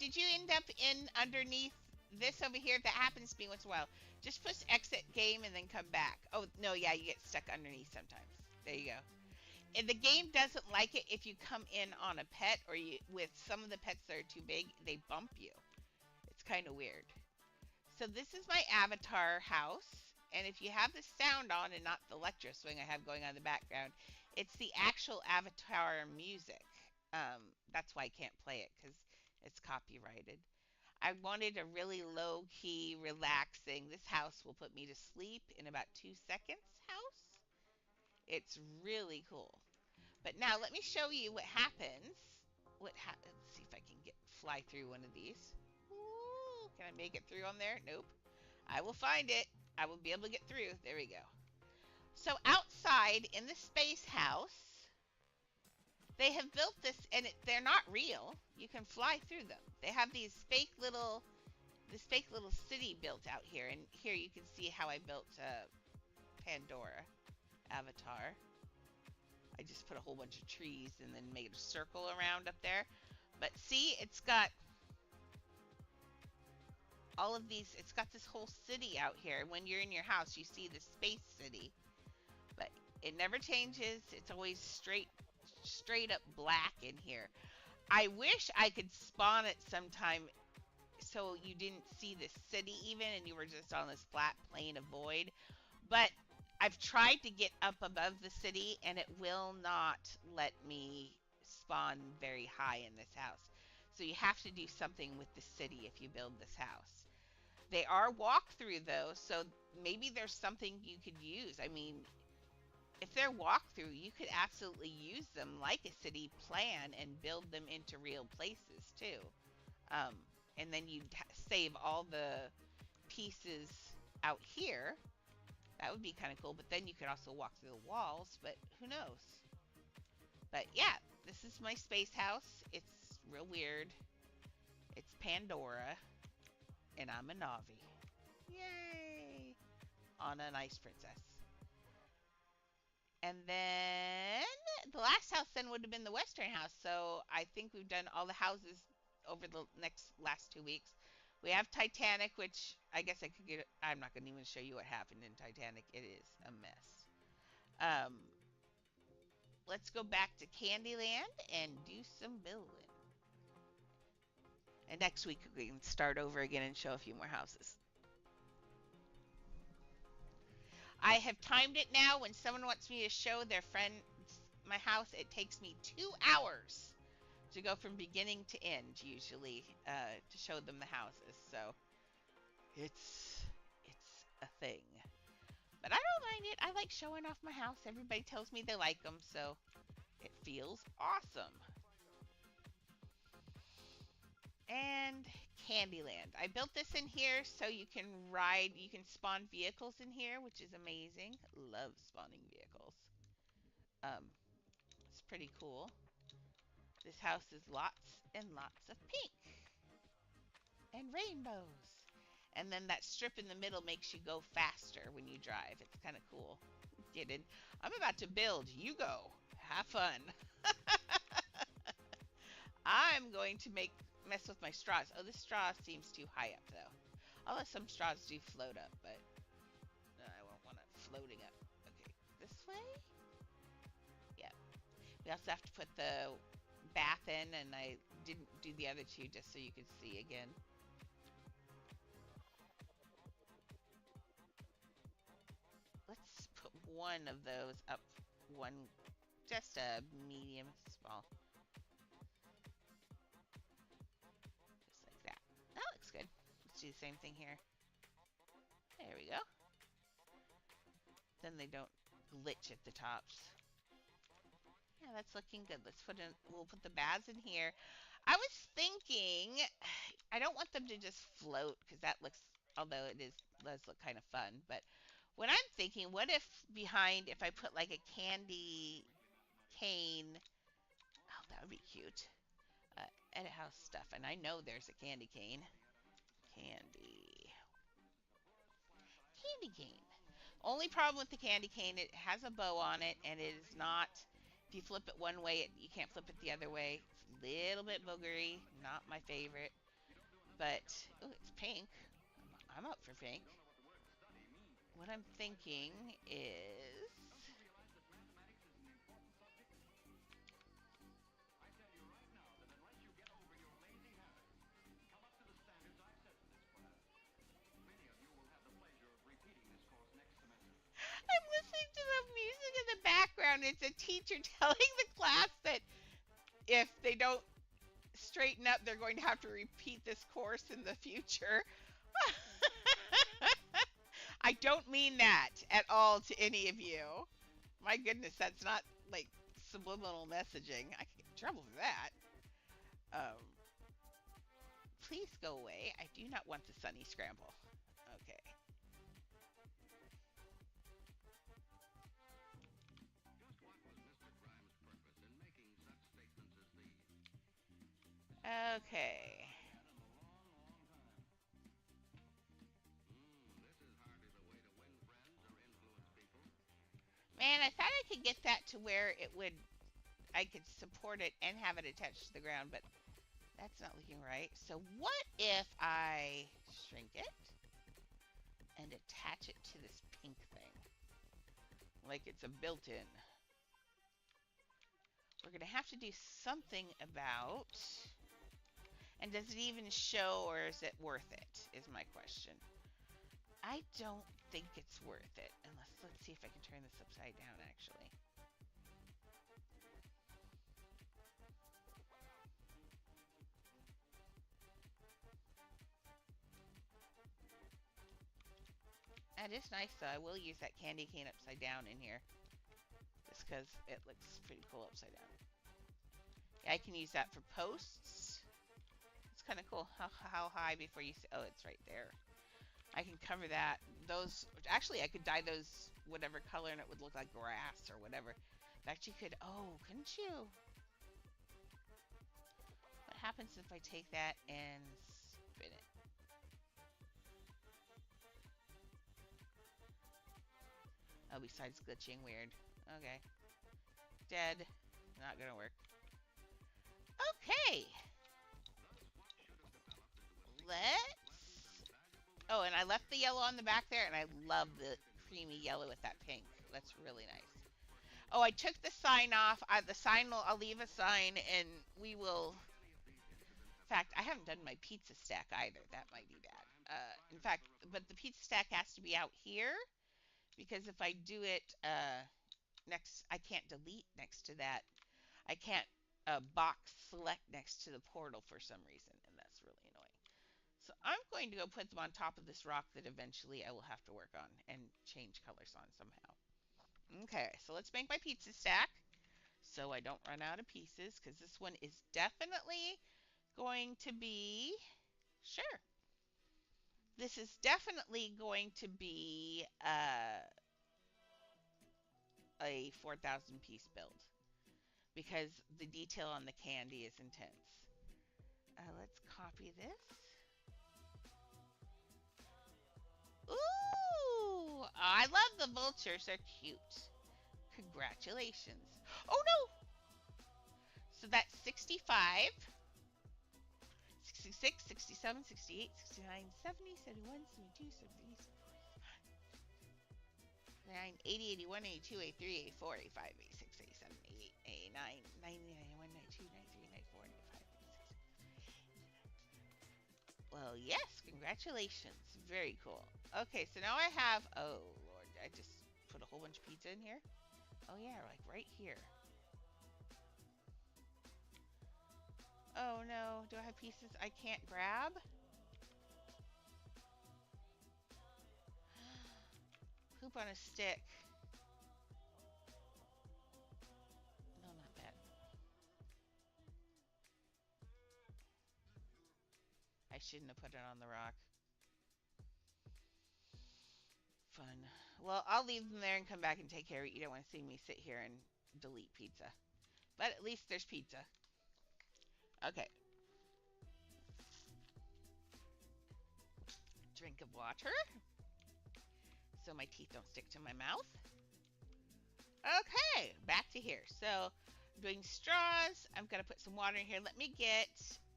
Did you end up in underneath this over here? That happens to me once in a while. Just push exit game and then come back. Oh, no, yeah, you get stuck underneath sometimes. There you go. And the game doesn't like it if you come in on a pet or with some of the pets that are too big, they bump you. It's kind of weird. So this is my avatar house. And if you have the sound on and not the electro swing I have going on in the background, it's the actual avatar music. That's why I can't play it because it's copyrighted. I wanted a really low key, relaxing. This house will put me to sleep in about 2 seconds. House. It's really cool. But now let me show you what happens. Let's see if I can fly through one of these. Ooh, can I make it through on there? Nope. I will find it. I will be able to get through. There we go. So outside in the space house, they have built this, and they're not real. You can fly through them. They have this fake little city built out here, and here you can see how I built Pandora avatar. I just put a whole bunch of trees and then made a circle around up there. But see, it's got all of these. It's got this whole city out here. When you're in your house, you see the space city, but it never changes. It's always straight up black in here. I wish I could spawn it sometime so you didn't see the city even and you were just on this flat plane of void. But I've tried to get up above the city and it will not let me spawn very high in this house. So you have to do something with the city if you build this house. They are walkthrough though, so maybe there's something you could use. I mean, if they're walkthrough, you could absolutely use them like a city plan and build them into real places too. And then you'd save all the pieces out here. That would be kind of cool. But then you could also walk through the walls. But who knows? But yeah, this is my space house. It's real weird. It's Pandora. And I'm a Navi. Yay! On an ice princess. And then the last house then would have been the Western house. So I think we've done all the houses over the last 2 weeks. We have Titanic, which I guess I could get. I'm not going to even show you what happened in Titanic. It is a mess. Let's go back to Candyland and do some building. And next week we can start over again and show a few more houses. I have timed it now. When someone wants me to show their friend my house, it takes me 2 hours to go from beginning to end, usually, to show them the houses. So it's a thing. But I don't mind it. I like showing off my house. Everybody tells me they like them, so it feels awesome. And Candyland. I built this in here so you can spawn vehicles in here, which is amazing. Love spawning vehicles. It's pretty cool. This house is lots and lots of pink and rainbows. And then that strip in the middle makes you go faster when you drive. It's kind of cool. Get in. I'm about to build. You go. Have fun. I'm going to mess with my straws. Oh, this straw seems too high up though. I'll let some straws do float up, but I won't want it floating up. Okay, this way? Yep. We also have to put the bath in, and I didn't do the other two just so you could see again. Let's put one of those up, one, just a medium small, just like that. That looks good. Let's do the same thing here. There we go. Then they don't glitch at the tops. Yeah, that's looking good. We'll put the baths in here. I was thinking, I don't want them to just float because that looks, although does look kind of fun. But when I'm thinking, what if behind, if I put like a candy cane, oh, that would be cute. Edit house stuff, and I know there's a candy cane. Candy, candy cane. Only problem with the candy cane, it has a bow on it, and it is not. If you flip it one way, you can't flip it the other way. It's a little bit boogery, not my favorite. But oh, it's pink. I'm up for pink. What I'm thinking is I'm listening to the music in the background. It's a teacher telling the class that if they don't straighten up, they're going to have to repeat this course in the future. I don't mean that at all to any of you. My goodness, that's not like subliminal messaging. I could get in trouble for that. Um, please go away. I do not want the sunny scramble. Okay. Okay. Man, I thought I could get that to where I could support it and have it attached to the ground, but that's not looking right. So what if I shrink it and attach it to this pink thing? Like it's a built-in. We're going to have to do something about... And does it even show, or is it worth it, is my question. I don't think it's worth it. Let's see if I can turn this upside down, actually. That is nice, though. I will use that candy cane upside down in here. Just because it looks pretty cool upside down. Yeah, I can use that for posts. It's kind of cool. How high before you see... Oh, it's right there. I can cover that. Those... Actually, I could dye those whatever color and it would look like grass or whatever. In fact, you could... Oh, couldn't you? What happens if I take that and spin it? Oh, besides glitching weird. Okay. Dead. Not gonna work. Okay. Let's... Oh, and I left the yellow on the back there, and I love the creamy yellow with that pink. That's really nice. Oh, I took the sign off. The sign I'll leave a sign, and we will... In fact, I haven't done my pizza stack either. That might be bad. In fact, but the pizza stack has to be out here, because if I do it next, I can't delete next to that. I can't box select next to the portal for some reason, and that's really annoying. So I'm going to go put them on top of this rock that eventually I will have to work on and change colors on somehow. Okay, so let's make my pizza stack so I don't run out of pieces, because this one is definitely going to be... Sure. This is definitely going to be a 4,000 piece build. because the detail on the candy is intense. Let's copy this. Ooh, I love the vultures. They're cute. Congratulations. Oh no! So that's 65, 66, 67, 68, 69, 70, 71, 72, 73, 79, 80, 81, 82, 83, 84, 85, 86, 87, 88, 89, 90, 91, 92, 93, 94, 95, 96. Well, yes, congratulations. Very cool. Okay, so now I have, oh Lord, I just put a whole bunch of pizza in here. Oh yeah, like right here. Oh no, do I have pieces I can't grab? Poop on a stick. No, not that. I shouldn't have put it on the rock. Fun. Well, I'll leave them there and come back and take care of it. You don't want to see me sit here and delete pizza. But at least there's pizza. Okay. Drink of water. So my teeth don't stick to my mouth. Okay, back to here. So I'm doing straws. I'm going to put some water in here. Let me get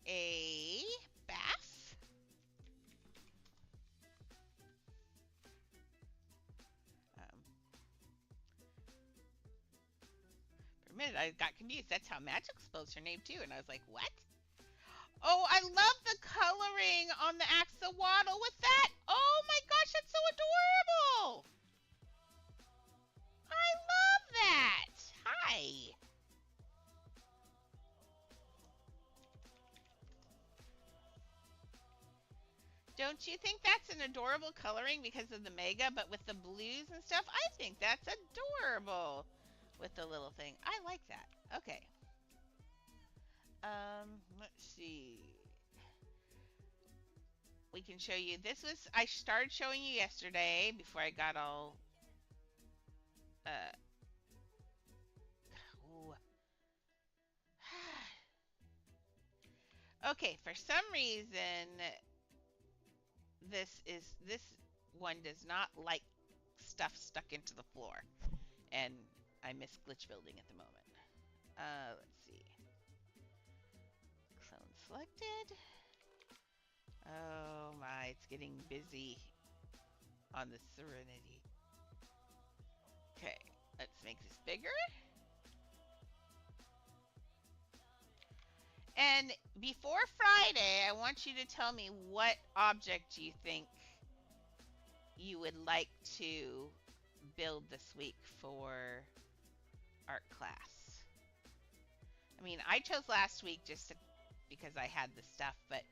a bath. For a minute, I got confused. That's how Magic spells her name, too. And I was like, what? Oh, I love the coloring on the axolotl with that. Oh my gosh, that's so adorable. I love that. Hi. Don't you think that's an adorable coloring because of the mega, but with the blues and stuff? I think that's adorable with the little thing. I like that. Okay. Let's see. We can show you. This was, I started showing you yesterday before I got all, ooh. Okay, for some reason, this one does not like stuff stuck into the floor, and I miss glitch building at the moment. Let's see. Clone selected. Oh my, it's getting busy on the Serenity. Okay, let's make this bigger. And before Friday, I want you to tell me what object you think you would like to build this week for art class. I mean, I chose last week because I had the stuff, but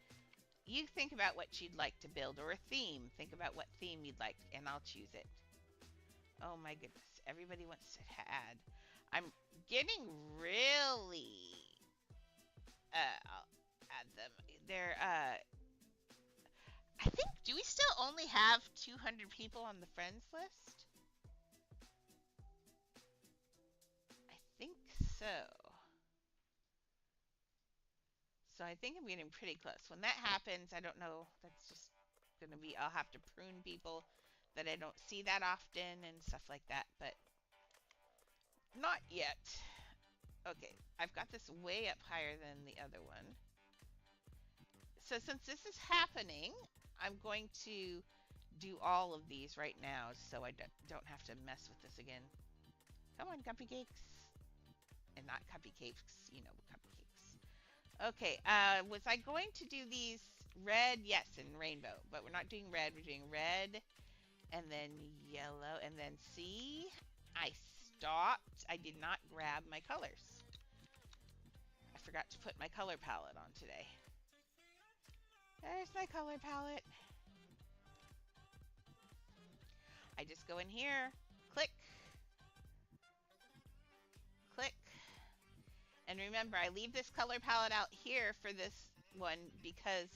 you think about what you'd like to build, or a theme. Think about what theme you'd like, and I'll choose it. Oh my goodness, everybody wants to add. I'm getting really... I'll add them. They're, I think, do we still only have 200 people on the friends list? I think so. So I think I'm getting pretty close. When that happens, I don't know, that's just going to be, I'll have to prune people that I don't see that often and stuff like that, but not yet. Okay, I've got this way up higher than the other one. So since this is happening, I'm going to do all of these right now so I don't have to mess with this again. Come on, cupcakes. And not cupcakes, you know, cupcakes. Okay, was I going to do these red? Yes, in rainbow. But we're not doing red. We're doing red and then yellow and then see? I stopped. I did not grab my colors. I forgot to put my color palette on today. There's my color palette. I just go in here, click, click. And remember, I leave this color palette out here for this one because,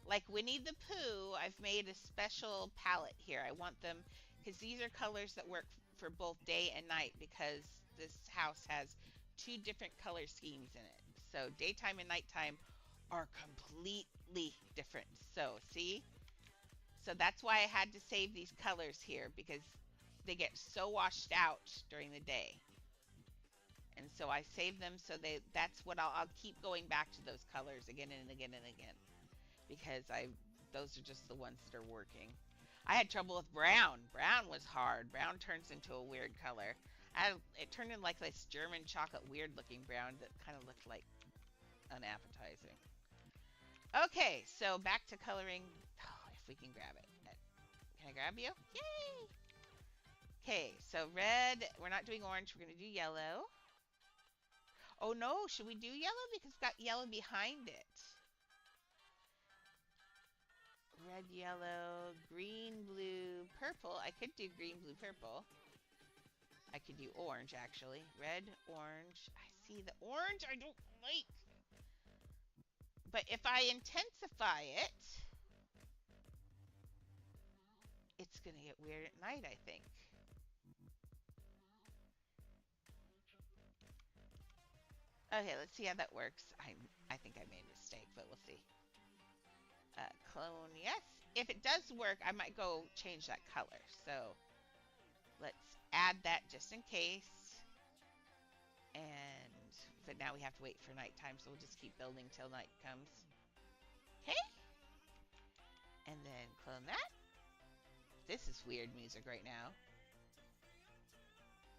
like Winnie the Pooh, I've made a special palette here. I want them, because these are colors that work for both day and night, because this house has two different color schemes in it. So daytime and nighttime are completely different. So see? So that's why I had to save these colors here because they get so washed out during the day. And so I saved them so that's what I'll keep going back to those colors again and again and again because those are just the ones that are working. I had trouble with brown. Brown was hard. Brown turns into a weird color. It turned into like this German chocolate weird looking brown that kind of looked like unappetizing. Okay, so back to coloring. Oh, if we can grab it. Can I grab you? Yay! Okay, so red. We're not doing orange. We're going to do yellow. Oh no, should we do yellow? Because it's got yellow behind it. Red, yellow, green, blue, purple. I could do green, blue, purple. I could do orange, actually. Red, orange. I see the orange I don't like. But if I intensify it, it's going to get weird at night, I think. Okay, let's see how that works. I think I made a mistake, but we'll see. Clone, yes. If it does work, I might go change that color. So let's add that just in case. But now we have to wait for nighttime, so we'll just keep building till night comes. Okay. And then clone that. This is weird music right now.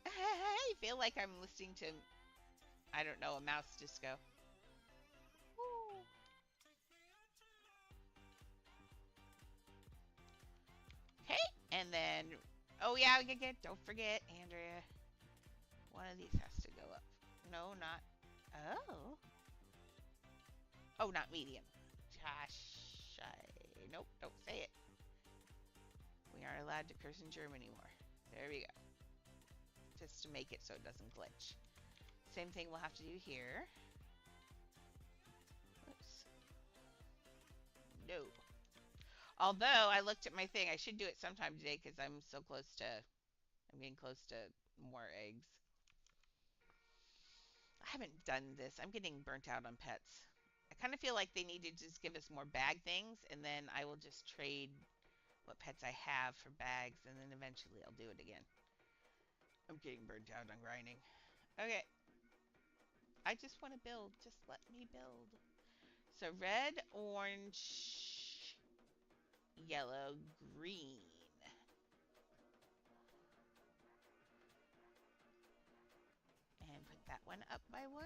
I feel like I'm listening to, I don't know, a mouse disco. Woo. Okay, and then, oh yeah, don't forget, Andrea. One of these has to go up. No, not, oh. Oh, not medium. Gosh, nope, don't say it. We aren't allowed to curse in German anymore. There we go. Just to make it so it doesn't glitch. Same thing we'll have to do here. Oops. No. Although I looked at my thing, I should do it sometime today because I'm getting close to more eggs. I haven't done this. I'm getting burnt out on pets. I kind of feel like they need to just give us more bag things, and then I will just trade what pets I have for bags, and then eventually I'll do it again. I'm getting burnt out on grinding. Okay. I just want to build. Just let me build. So red, orange, yellow, green. And put that one up by one.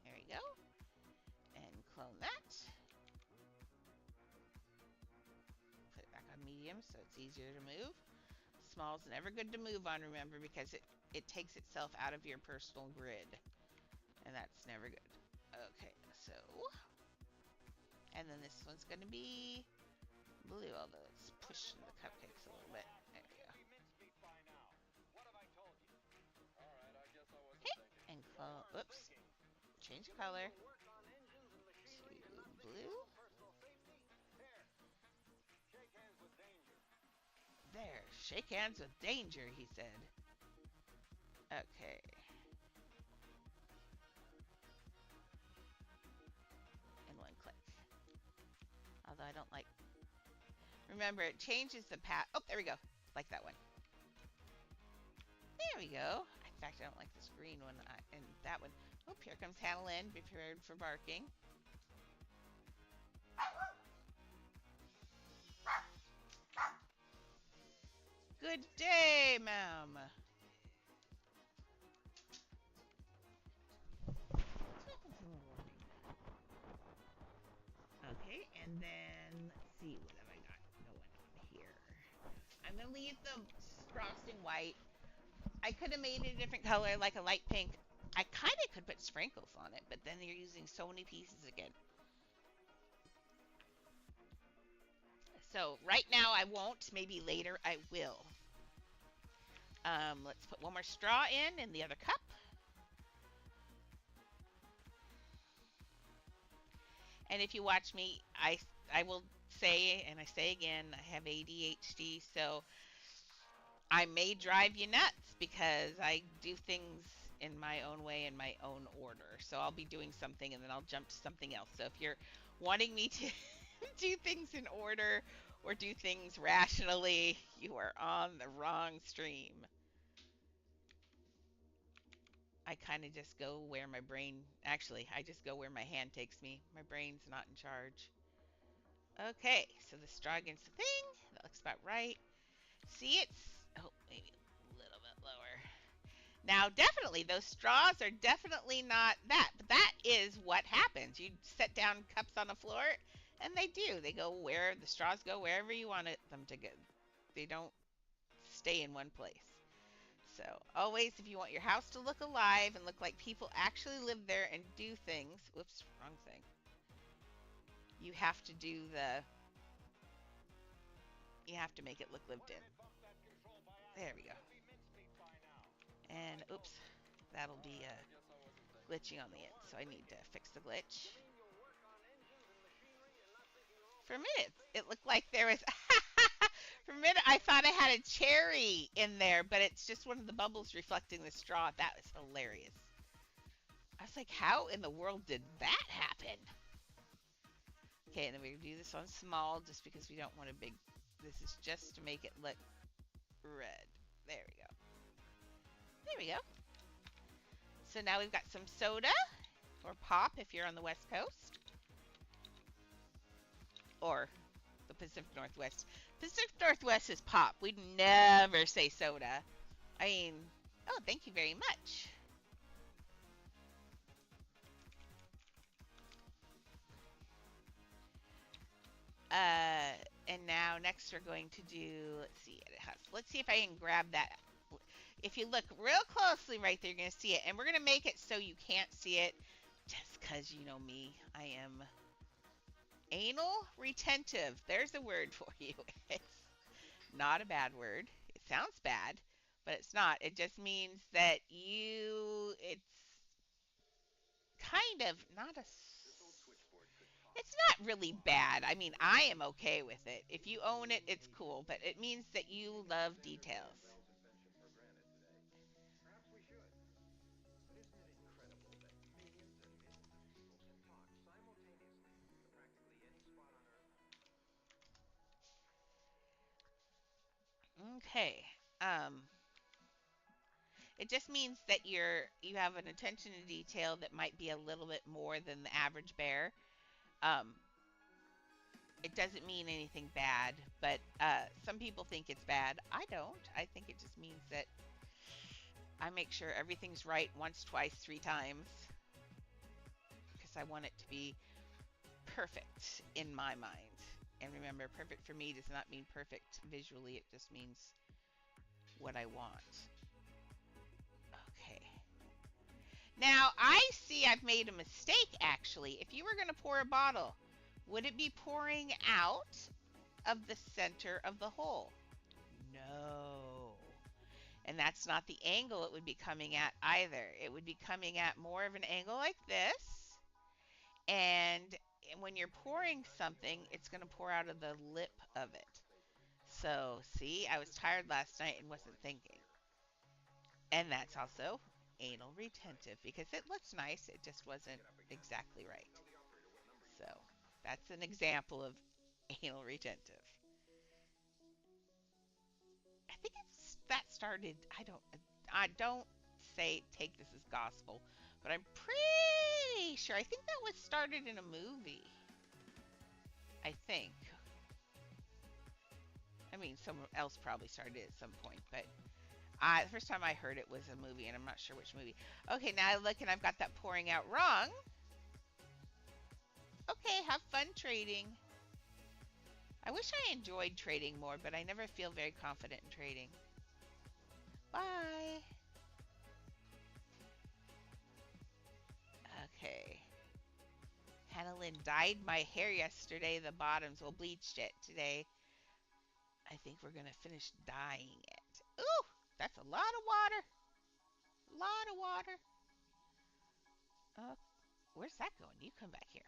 There we go. And clone that. Put it back on medium so it's easier to move. Small's never good to move on, remember, because it takes itself out of your personal grid. And that's never good. Okay, so. And then this one's going to be blue, although it's pushing the cupcakes a little bit. There we go. Okay, and clone. Whoops. Change color to blue. There, shake hands with danger, he said. Okay. And one click. Although I don't like... Remember, it changes the path. Oh, there we go. Like that one. There we go. In fact, I don't like this green one and that one. Oh, here comes Hannah Lynn, prepared for barking. Good day, ma'am. Okay, and then let's see, what have I got going on here? I'm gonna leave the frosting white. I could have made it a different color, like a light pink. I kind of could put sprinkles on it, but then you're using so many pieces again. So right now I won't. Maybe later I will. Let's put one more straw in the other cup. And if you watch me, I will say, and I say again, I have ADHD, so I may drive you nuts because I do things in my own way, in my own order. So I'll be doing something and then I'll jump to something else. So if you're wanting me to do things in order or do things rationally, you are on the wrong stream. I kind of just go where my brain, actually, I just go where my hand takes me. My brain's not in charge. Okay, so the straw against the thing. That looks about right. See, it's, oh, maybe a little bit lower. Now, definitely, those straws are definitely not that, but that is what happens. You set down cups on the floor, and they do. They go where the straws go, wherever you want them to go. They don't stay in one place. So, always, if you want your house to look alive and look like people actually live there and do things, whoops, wrong thing. You have to do the, you have to make it look lived in. There we go. And oops, that'll be glitching on the end, so I need to fix the glitch. For a minute, it looked like there was. For a minute, I thought I had a cherry in there, but it's just one of the bubbles reflecting the straw. That was hilarious. I was like, how in the world did that happen? Okay, and then we're going to do this on small just because we don't want a big. This is just to make it look red. There we go. There we go. So now we've got some soda or pop if you're on the West Coast. Or the Pacific Northwest. Pacific Northwest is pop. We'd never say soda. I mean, oh, thank you very much. And now next we're going to do, let's see if I can grab that. If you look real closely right there, you're going to see it. And we're going to make it so you can't see it just because you know me. I am anal retentive. There's a word for you. It's not a bad word. It sounds bad, but it's not. It just means that it's kind of not a, it's not really bad. I mean, I am okay with it. If you own it, it's cool, but it means that you love details. Okay. Um, it just means that you have an attention to detail that might be a little bit more than the average bear. Um, it doesn't mean anything bad, but some people think it's bad. I don't. I think it just means that I make sure everything's right once, twice, three times because I want it to be perfect in my mind. And remember, perfect for me does not mean perfect visually. It just means what I want. Okay. Now, I see I've made a mistake, actually. If you were going to pour a bottle, would it be pouring out of the center of the hole? No. And that's not the angle it would be coming at either. It would be coming at more of an angle like this. And when you're pouring something, it's going to pour out of the lip of it. So, see, I was tired last night and wasn't thinking. And that's also anal retentive because it looks nice, it just wasn't exactly right. So, that's an example of anal retentive. I think that started, I don't say take this as gospel, but I'm pretty sure I think that was started in a movie. I think. I mean, someone else probably started it at some point, but the first time I heard it was a movie, and I'm not sure which movie. Okay, now I look and I've got that pouring out wrong. Okay, have fun trading. I wish I enjoyed trading more, but I never feel very confident in trading. Bye. Okay. Hannah Lynn dyed my hair yesterday. The bottoms, well, bleached it today. I think we're going to finish dyeing it. Ooh, that's a lot of water. Lot of water. Where's that going? You come back here.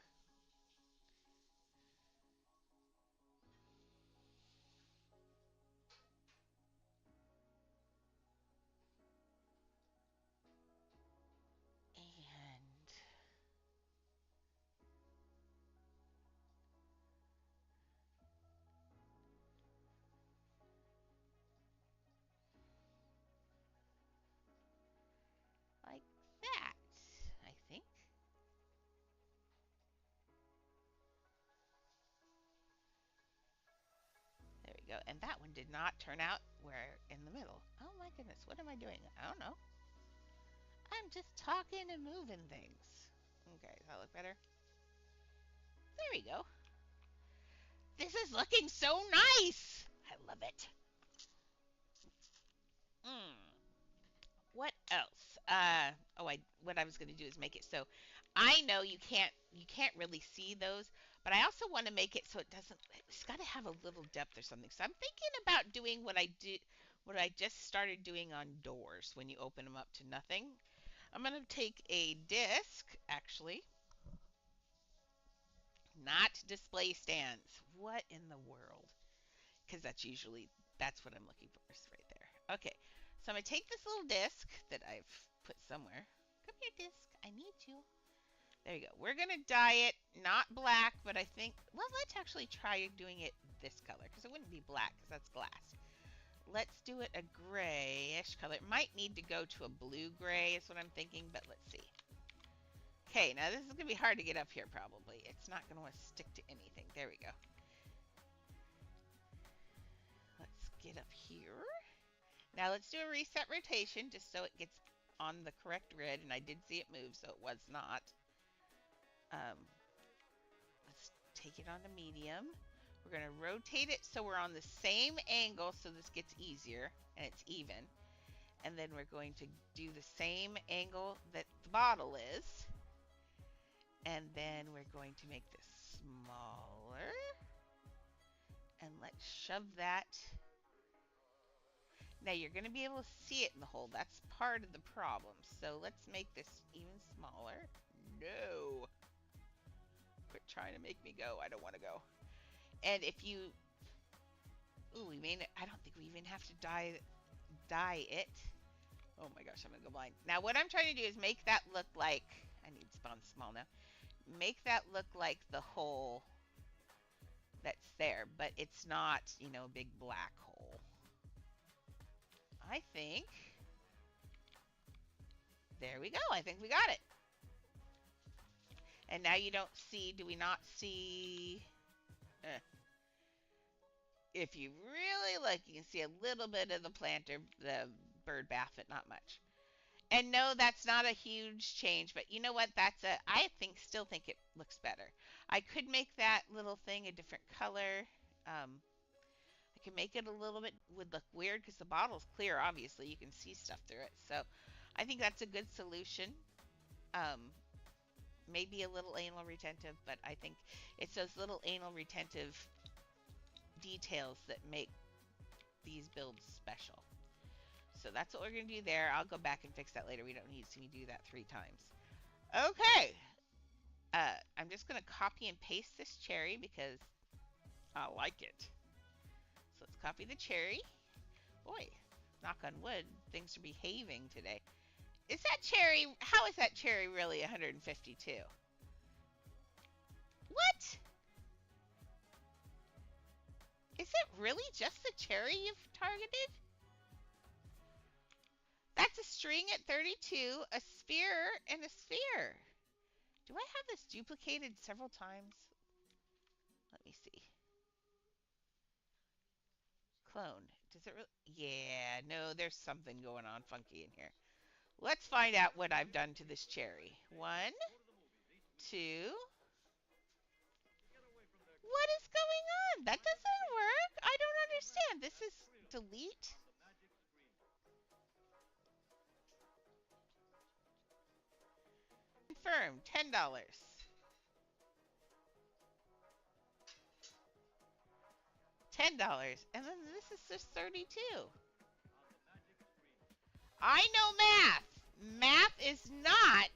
go. And that one did not turn out where in the middle. Oh my goodness, what am I doing? I don't know. I'm just talking and moving things. Okay, does that look better? There we go. This is looking so nice. I love it. Mm. What else? What I was going to do is make it so I know you can't really see those, but I also want to make it so it doesn't. It's got to have a little depth or something. So I'm thinking about doing what I just started doing on doors when you open them up to nothing. I'm going to take a disc, actually, not display stands. What in the world? Because that's what I'm looking for is right there. Okay, so I'm gonna take this little disc that I've put somewhere. Come here, disc. I need you. There you go. We're gonna dye it not black, but I think let's actually try doing it this color because it wouldn't be black because that's glass. Let's do it a grayish color. It might need to go to a blue gray is what I'm thinking, but let's see. Okay, now this is gonna be hard to get up here probably. It's not gonna want to stick to anything. There we go. Let's get up here. Now let's do a reset rotation just so it gets on the correct grid. And I did see it move, so it was not. Let's take it on to medium. We're going to rotate it so we're on the same angle so this gets easier and it's even. And then we're going to do the same angle that the bottle is. And then we're going to make this smaller. And let's shove that. Now you're going to be able to see it in the hole. That's part of the problem. So let's make this even smaller. No. Quit trying to make me go. I don't want to go. And if you... Ooh, I don't think we even have to dye it. Oh my gosh, I'm going to go blind. Now what I'm trying to do is make that look like... I need to spawn small now. Make that look like the hole that's there. But it's not, a big black hole. I think, there we go. I think we got it. And now you don't see, do we not see, if you really look, you can see a little bit of the planter, the bird bath, but not much. And no, that's not a huge change, but you know what? Still think it looks better. I could make that little thing a different color. I can make it a little bit, would look weird because the bottle's clear, obviously. You can see stuff through it. So I think that's a good solution. Maybe a little anal retentive, but I think it's those little anal retentive details that make these builds special. So that's what we're going to do there. I'll go back and fix that later. We don't need to see me do that 3 times. Okay. I'm just going to copy and paste this cherry because I like it. So let's copy the cherry. Boy, knock on wood, things are behaving today. Is that cherry, how is that cherry really 152? What? Is it really just the cherry you've targeted? That's a string at 32, a sphere, and a sphere. Do I have this duplicated several times? Let me see. Clone. Does it really? Yeah, no, there's something going on funky in here. Let's find out what I've done to this cherry. 1, 2. What is going on? That doesn't work. I don't understand. This is delete. Confirm. $10. $10. And then this is just 32. I know math. Math is not.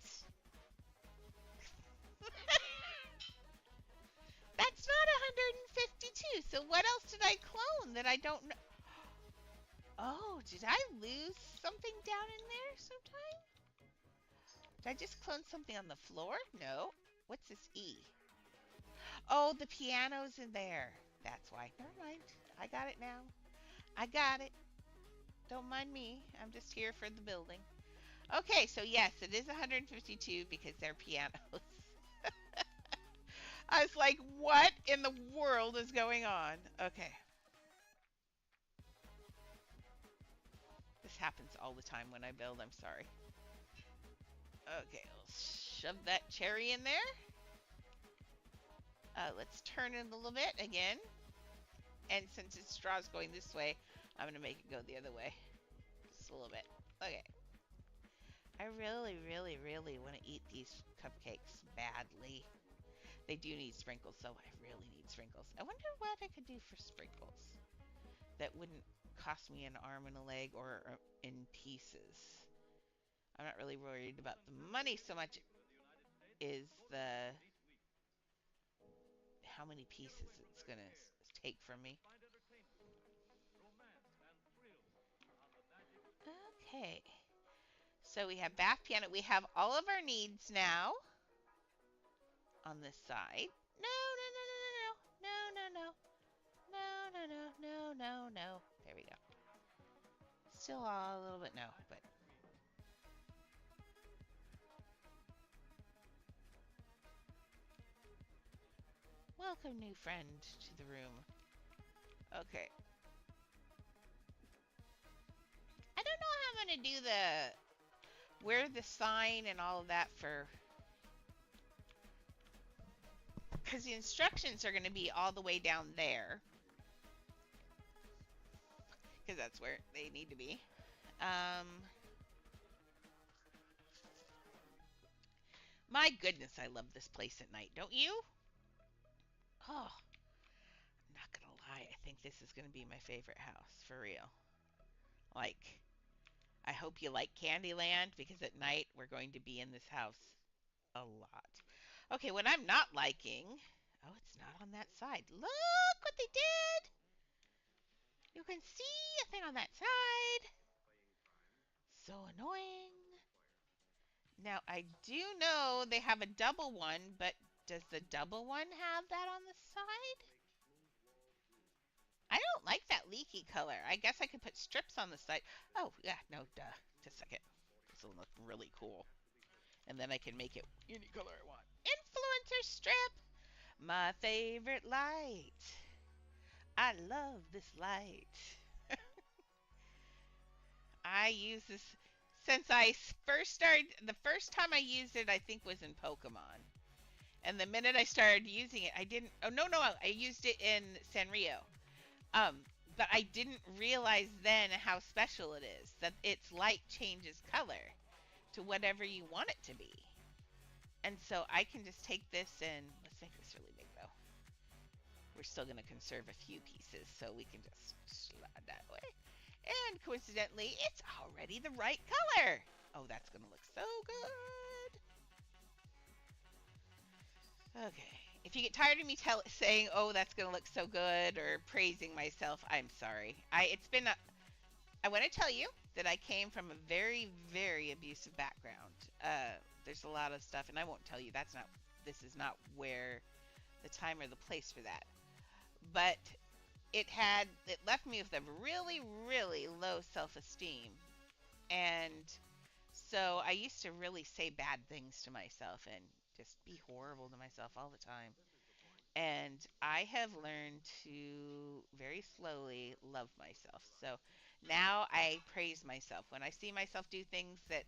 That's not 152. So what else did I clone that I don't know? Oh, did I lose something down in there sometime? Did I just clone something on the floor? No. What's this E? Oh, the piano's in there. That's why. Never mind. I got it now. I got it. Don't mind me. I'm just here for the building. Okay, so yes, it is 152 because they're pianos. I was like, what in the world is going on? Okay. happens all the time when I build. I'm sorry. Okay, let's shove that cherry in there. Let's turn it a little bit again. And since its straw's going this way, I'm going to make it go the other way. Just a little bit. Okay. I really, really, really want to eat these cupcakes badly. They do need sprinkles, so I really need sprinkles. I wonder what I could do for sprinkles that wouldn't cost me an arm and a leg or in pieces. I'm not really worried about the money so much is the how many pieces it's going to take from me. Okay. So we have back piano. We have all of our needs now on this side. No, no, no, no, no, no, no, no, no, no, no, no, no. There we go. Still a little bit no, but welcome, new friend, to the room. Okay. I don't know how I'm going to do where the sign and all of that for, because the instructions are going to be all the way down there, because that's where they need to be. My goodness, I love this place at night, don't you? Oh, I'm not going to lie. I think this is going to be my favorite house, for real. Like, I hope you like Candyland, because at night we're going to be in this house a lot. Okay, what I'm not liking... Oh, it's not on that side. Look what they did! You can see a thing on that side. So annoying. Now, I do know they have a double one, but does the double one have that on the side? I don't like that leaky color. I guess I could put strips on the side. Oh, yeah, no, duh. Just a second. This will look really cool. And then I can make it any color I want. Influencer strip! My favorite light. I love this light. I use this since I first started. The first time I used it, I think, was in Pokemon. And the minute I started using it, I didn't. Oh no, no, I used it in Sanrio. But I didn't realize then how special it is that its light changes color to whatever you want it to be. And so I can just take this and let's make this really big though. We're still going to conserve a few pieces, so we can just slide that way. And coincidentally, it's already the right color. Oh, that's going to look so good. Okay. If you get tired of me saying, oh, that's going to look so good, or praising myself, I'm sorry. I want to tell you that I came from a very, very abusive background. There's a lot of stuff, and I won't tell you. This is not where the time or the place for that. But it left me with a really, really low self-esteem. And so I used to really say bad things to myself and just be horrible to myself all the time. And I have learned to very slowly love myself. So now I praise myself. When I see myself do things that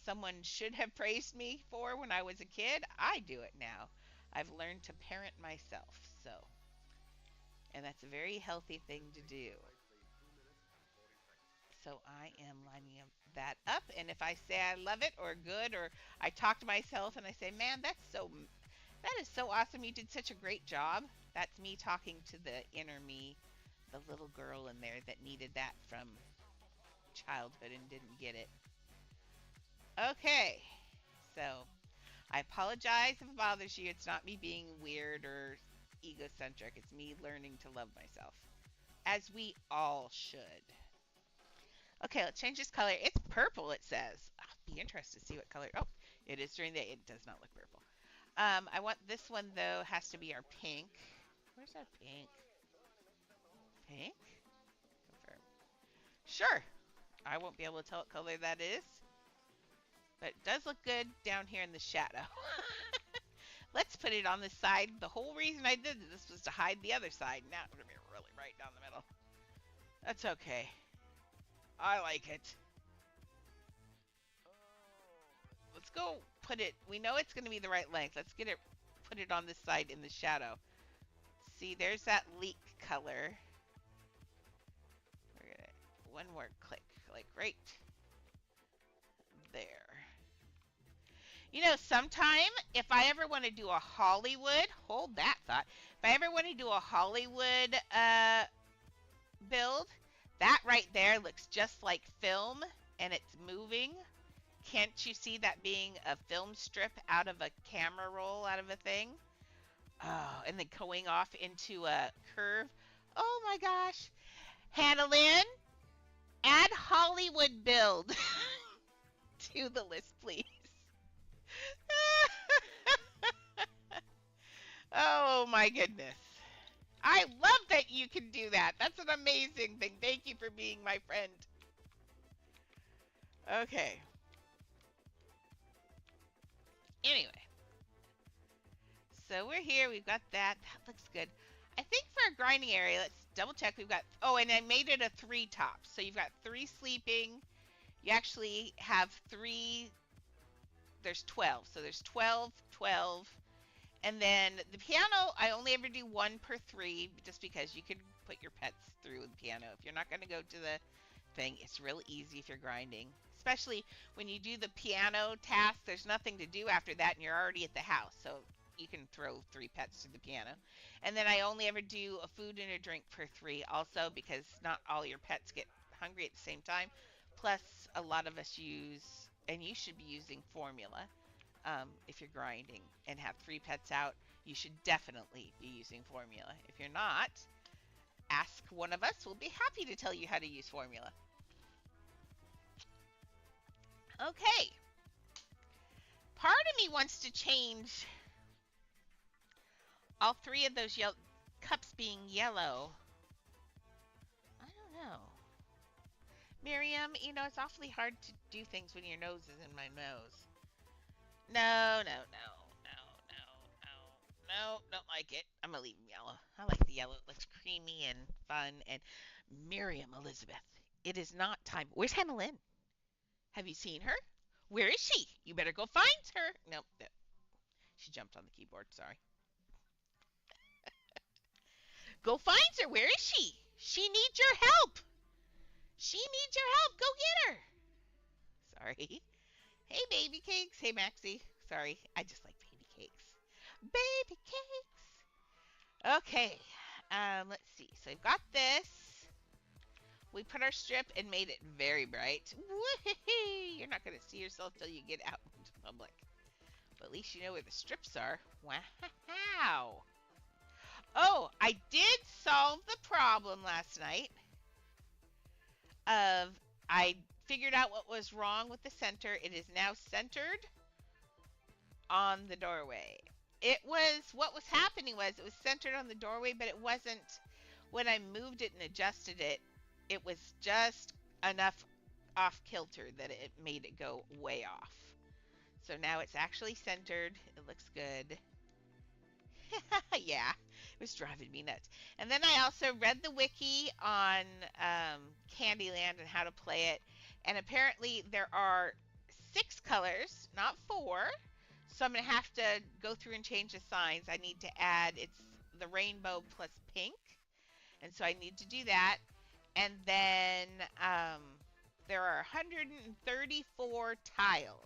someone should have praised me for when I was a kid, I do it now. I've learned to parent myself. And that's a very healthy thing to do. So I am lining that up. And if I say I love it or good, or I talk to myself and I say, man, that is so awesome. You did such a great job. That's me talking to the inner me, the little girl in there that needed that from childhood and didn't get it. Okay. So I apologize if it bothers you. It's not me being weird or egocentric. It's me learning to love myself. As we all should. Okay, let's change this color. It's purple, it says. I'll be interested to see what color. Oh, it is during the day. It does not look purple. I want this one, though, has to be our pink. Where's our pink? Pink? Confirm. Sure. I won't be able to tell what color that is. But it does look good down here in the shadow. Let's put it on this side. The whole reason I did this was to hide the other side. Now it's going to be really right down the middle. That's okay. I like it. Let's go put it. We know it's going to be the right length. Let's get it. Put it on this side in the shadow. See, there's that leak color. We're gonna one more click, like right there. Sometime if I ever want to do a Hollywood, hold that thought. If I ever want to do a Hollywood build, that right there looks just like film and it's moving. Can't you see that being a film strip out of a camera roll, out of a thing? Oh, and then going off into a curve. Oh my gosh. Hannah Lynn, add Hollywood build to the list, please. Oh my goodness. I love that you can do that. That's an amazing thing. Thank you for being my friend. Okay. Anyway. So we're here. We've got that. That looks good. I think for a grinding area, let's double check. We've got, oh, and I made it a 3 top. So you've got 3 sleeping. You actually have 3, there's 12. So there's 12, 12. And then the piano, I only ever do 1 per 3, just because you can put your pets through the piano. If you're not going to go to the thing, it's real easy if you're grinding. Especially when you do the piano task, there's nothing to do after that, and you're already at the house. So you can throw 3 pets to the piano. And then I only ever do a food and a drink per 3 also, because not all your pets get hungry at the same time. Plus, a lot of us use, and you should be using formula. If you're grinding and have 3 pets out, you should definitely be using formula. If you're not, ask one of us. We'll be happy to tell you how to use formula. Okay. Part of me wants to change all 3 of those cups being yellow. I don't know. Miriam, it's awfully hard to do things when your nose is in my nose. No, no, no, no, no, no, no, don't like it. I'm going to leave them yellow. I like the yellow. It looks creamy and fun. And Miriam Elizabeth, it is not time. Where's Hannah Lynn? Have you seen her? Where is she? You better go find her. Nope. No. She jumped on the keyboard. Sorry. Go find her. Where is she? She needs your help. She needs your help. Go get her. Sorry. Hey, baby cakes. Hey, Maxie. Sorry. I just like baby cakes. Baby cakes. Okay. Let's see. So I've got this. We put our strip and made it very bright. Woo-hee-hee. You're not going to see yourself till you get out into public. But at least you know where the strips are. Wow. Oh, I did solve the problem last night of I figured out what was wrong with the center. It is now centered on the doorway. What was happening was it was centered on the doorway, but it wasn't, when I moved it and adjusted it, it was just enough off kilter that it made it go way off. So now it's actually centered. It looks good. Yeah, it was driving me nuts. And then I also read the wiki on Candyland and how to play it. And apparently there are 6 colors, not 4. So I'm going to have to go through and change the signs. I need to add, it's the rainbow plus pink. And so I need to do that. And then there are 134 tiles.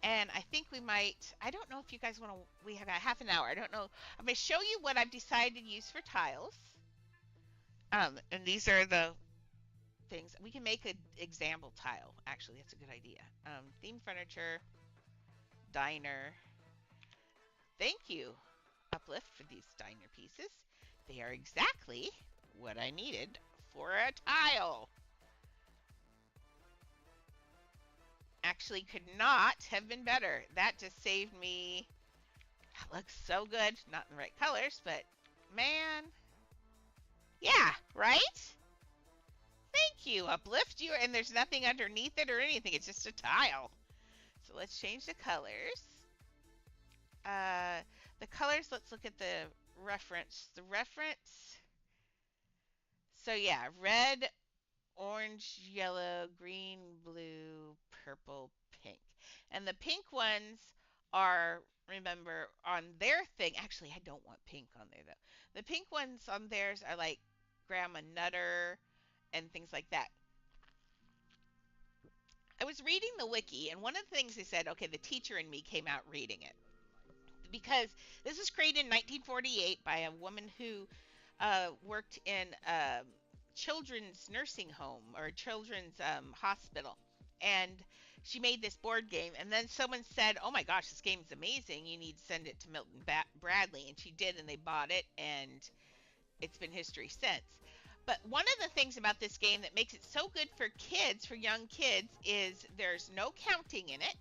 And I think we might, I don't know if you guys want to, we have got half an hour. I don't know. I'm going to show you what I've decided to use for tiles. And these are the things. We can make an example tile. Actually, that's a good idea. Theme furniture, diner. Thank you, Uplift, for these diner pieces. They are exactly what I needed for a tile. Actually could not have been better. That just saved me. That looks so good. Not in the right colors, but man. Yeah, right? Thank you, Uplift. And there's nothing underneath it or anything. It's just a tile. So let's change the colors. The colors, let's look at the reference. The reference. So yeah, red, orange, yellow, green, blue, purple, pink. And the pink ones are, remember, on their thing. Actually, I don't want pink on there though. The pink ones on theirs are like Grandma Nutter and things like that. I was reading the wiki, and one of the things they said, okay, the teacher in me came out reading it because this was created in 1948 by a woman who worked in a children's nursing home or children's hospital. And she made this board game, and then someone said, "Oh my gosh, this game is amazing! You need to send it to Milton Bradley." And she did, and they bought it, and it's been history since. But one of the things about this game that makes it so good for kids, for young kids, is there's no counting in it,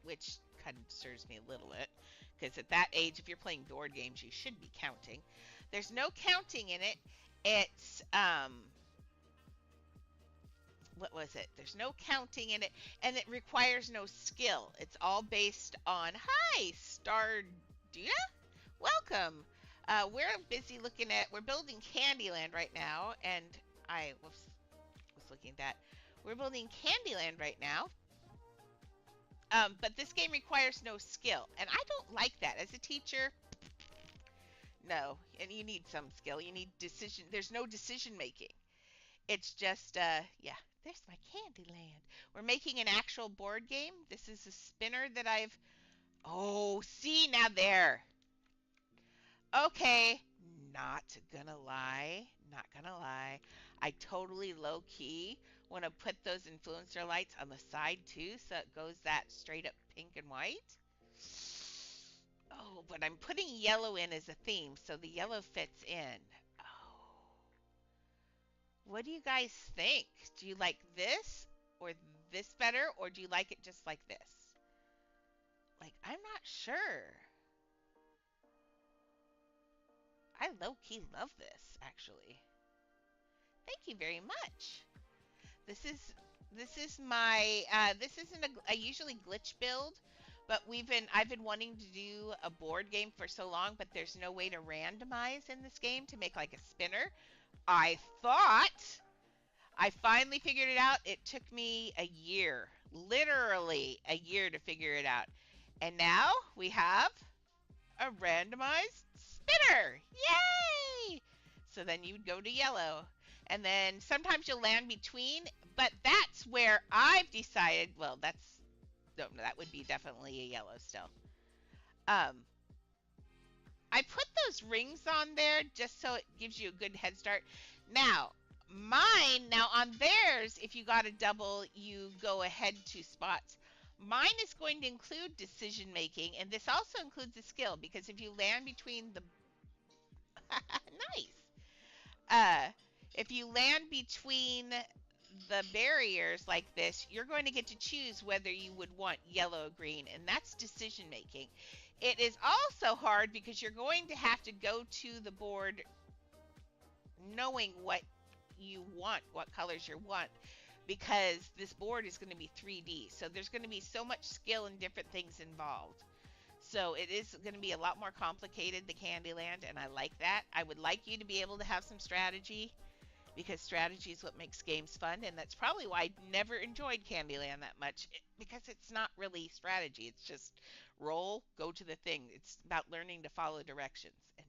which concerns me a little bit because at that age, if you're playing board games, you should be counting. There's no counting in it. It's what was it? There's no counting in it, and it requires no skill. It's all based on hi, Starduda, welcome. We're busy we're building Candyland right now, and I was looking at that. We're building Candyland right now. But this game requires no skill, and I don't like that. As a teacher, no, and you need some skill. You need decision. There's no decision making. It's just, yeah, there's my Candyland. We're making an actual board game. This is a spinner that oh, see, now there. Okay, not gonna lie, not gonna lie. I totally low key want to put those influencer lights on the side too, so it goes that straight up pink and white. Oh, but I'm putting yellow in as a theme, so the yellow fits in. Oh, what do you guys think? Do you like this or this better, or do you like it just like this? Like, I'm not sure. I low key love this, actually. Thank you very much. This is my this isn't a usually glitch build, but I've been wanting to do a board game for so long, but there's no way to randomize in this game to make like a spinner. I thought I finally figured it out. It took me a year, literally a year to figure it out. And now we have a randomized spinner. Yay! So then you would go to yellow. And then sometimes you'll land between, but that's where I've decided, well, no, that would be definitely a yellow still. Um, I put those rings on there just so it gives you a good head start. Now, now on theirs, if you got a double, you go ahead 2 spots. Mine is going to include decision making, and this also includes the skill, because if you land between the nice. If you land between the barriers like this, you're going to get to choose whether you would want yellow or green, and that's decision making. It is also hard because you're going to have to go to the board knowing what you want, what colors you want, because this board is going to be 3D. So there's going to be so much skill and different things involved. So it is going to be a lot more complicated, the Candyland, and I like that. I would like you to be able to have some strategy, because strategy is what makes games fun, and that's probably why I never enjoyed Candyland that much, because it's not really strategy. It's just roll, go to the thing. It's about learning to follow directions. And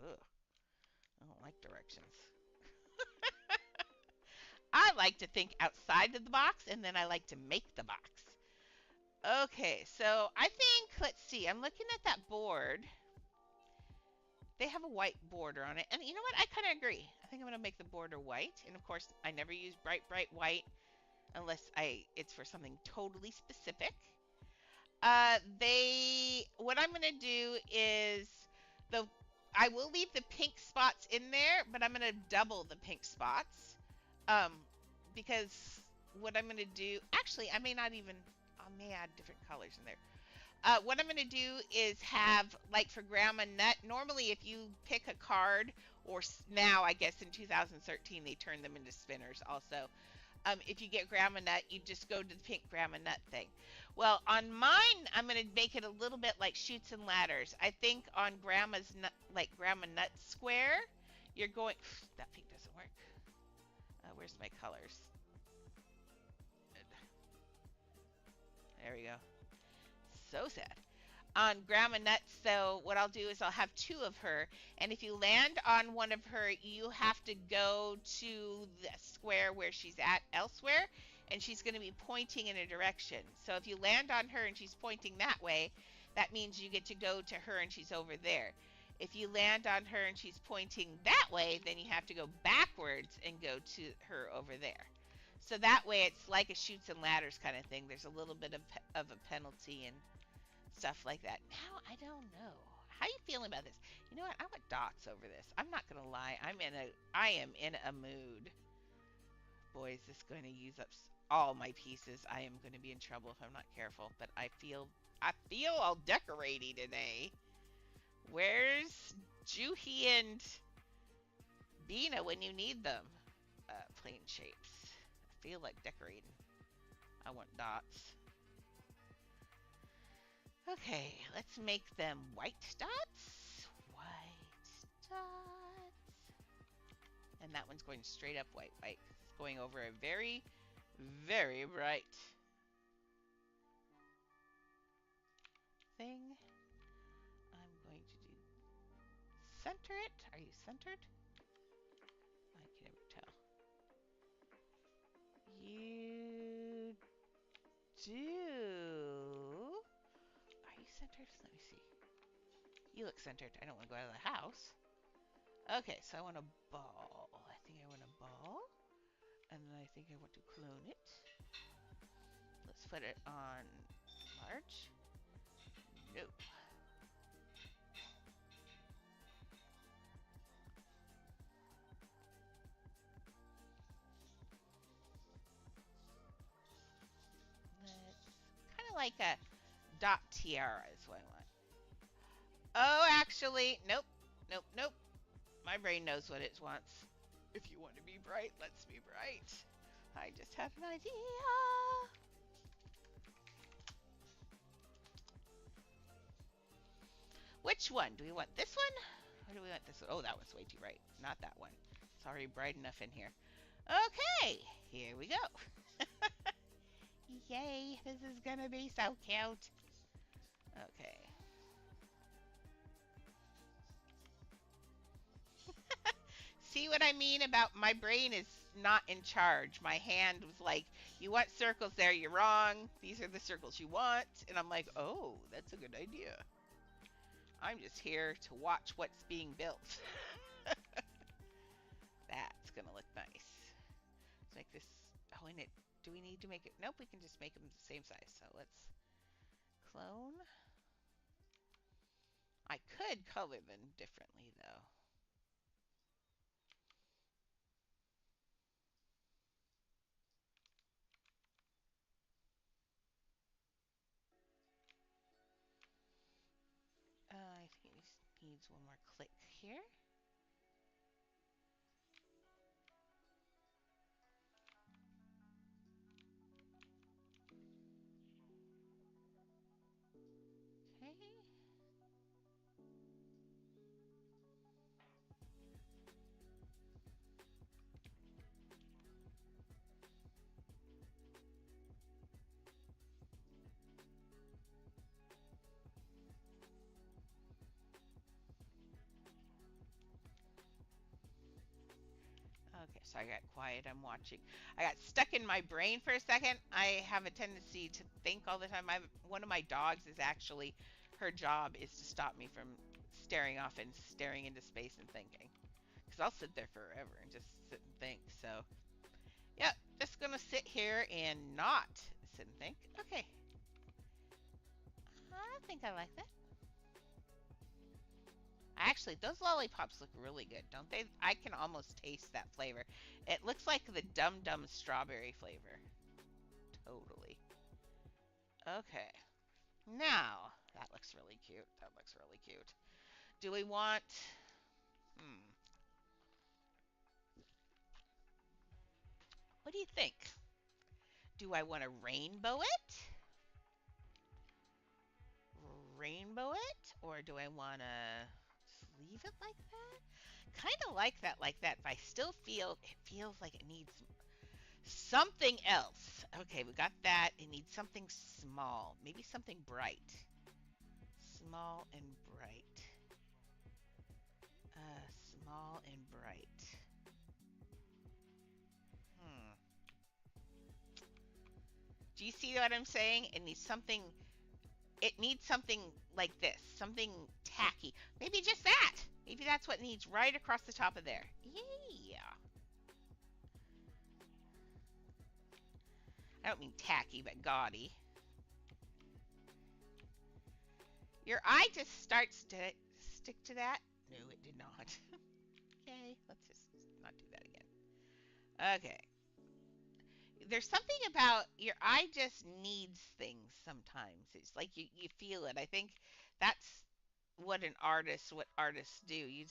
ugh, I don't like directions. I like to think outside of the box, and then I like to make the box. Okay, so I think, let's see, I'm looking at that board. They have a white border on it. And you know what? I kind of agree. I think I'm going to make the border white. And of course, I never use bright, bright white unless it's for something totally specific. What I'm going to do is, I will leave the pink spots in there, but I'm going to double the pink spots. Because what I'm going to do, actually, I may add different colors in there. What I'm going to do is have, like for Grandma Nut, normally if you pick a card, or now I guess in 2013 they turned them into spinners also. If you get Grandma Nut, you just go to the pink Grandma Nut thing. Well, on mine, I'm going to make it a little bit like Chutes and Ladders. I think on Grandma Nut Square, you're going, that pink doesn't work. Where's my colors? There we go. So sad. On Grandma Nuts, so what I'll do is I'll have two of her, and if you land on one of her, you have to go to the square where she's at elsewhere, and she's going to be pointing in a direction. So if you land on her and she's pointing that way, that means you get to go to her and she's over there. If you land on her and she's pointing that way, then you have to go backwards and go to her over there. So that way it's like a chutes and ladders kind of thing. There's a little bit of a penalty and stuff like that. Now I don't know. How you feeling about this? You know what? I want dots over this. I'm not gonna lie. I am in a mood. Boy, is this going to use up all my pieces. I am going to be in trouble if I'm not careful. But I feel all decoraty today. Where's Juhi and Bina when you need them? Plain shapes. I feel like decorating. I want dots. Okay, let's make them white dots. White dots. And that one's going straight up white, white. It's going over a very, very bright thing. I'm going to do center it. Are you centered? I can never tell. You do. Are you centered? Let me see. You look centered. I don't want to go out of the house. Okay, so I want a ball. I think I want a ball. And then I think I want to clone it. Let's put it on large. Nope. Let's kind of like a dot tiara is what I want. Oh, actually, nope, nope, nope. My brain knows what it wants. If you want to be bright, let's be bright. I just have an idea. Which one? Do we want this one? Or do we want this one? Oh, that one's way too bright. Not that one. It's already bright enough in here. Okay, here we go. Yay, this is gonna be so cute. Okay. See what I mean about my brain is not in charge. My hand was like, you want circles there, you're wrong. These are the circles you want. And I'm like, oh, that's a good idea. I'm just here to watch what's being built. That's gonna look nice. Let's make this, oh, and do we need to make it? Nope, we can just make them the same size. So let's clone. I could color them differently though. I think it needs one more click here. Okay. Okay, so I got quiet. I'm watching. I got stuck in my brain for a second. I have a tendency to think all the time. One of my dogs is actually, her job is to stop me from staring off and staring into space and thinking. Because I'll sit there forever and just sit and think. So, yeah, just going to sit here and not sit and think. Okay. I think I like that. Actually, those lollipops look really good, don't they? I can almost taste that flavor. It looks like the Dum Dum strawberry flavor. Totally. Okay. Now, that looks really cute. That looks really cute. Do we want... Hmm. What do you think? Do I want to rainbow it? Rainbow it? Or do I want to leave it like that? Kind of like that, but I still feel it feels like it needs something else. Okay, we got that. It needs something small, maybe something bright. Small and bright. Small and bright. Hmm. Do you see what I'm saying? It needs something like this, something tacky. Maybe just that. Maybe that's what it needs right across the top of there. Yeah. I don't mean tacky, but gaudy. Your eye just starts to stick to that. No, it did not. Okay, let's just not do that again. Okay. There's something about your eye just needs things sometimes. It's like you feel it. I think that's what artists do. You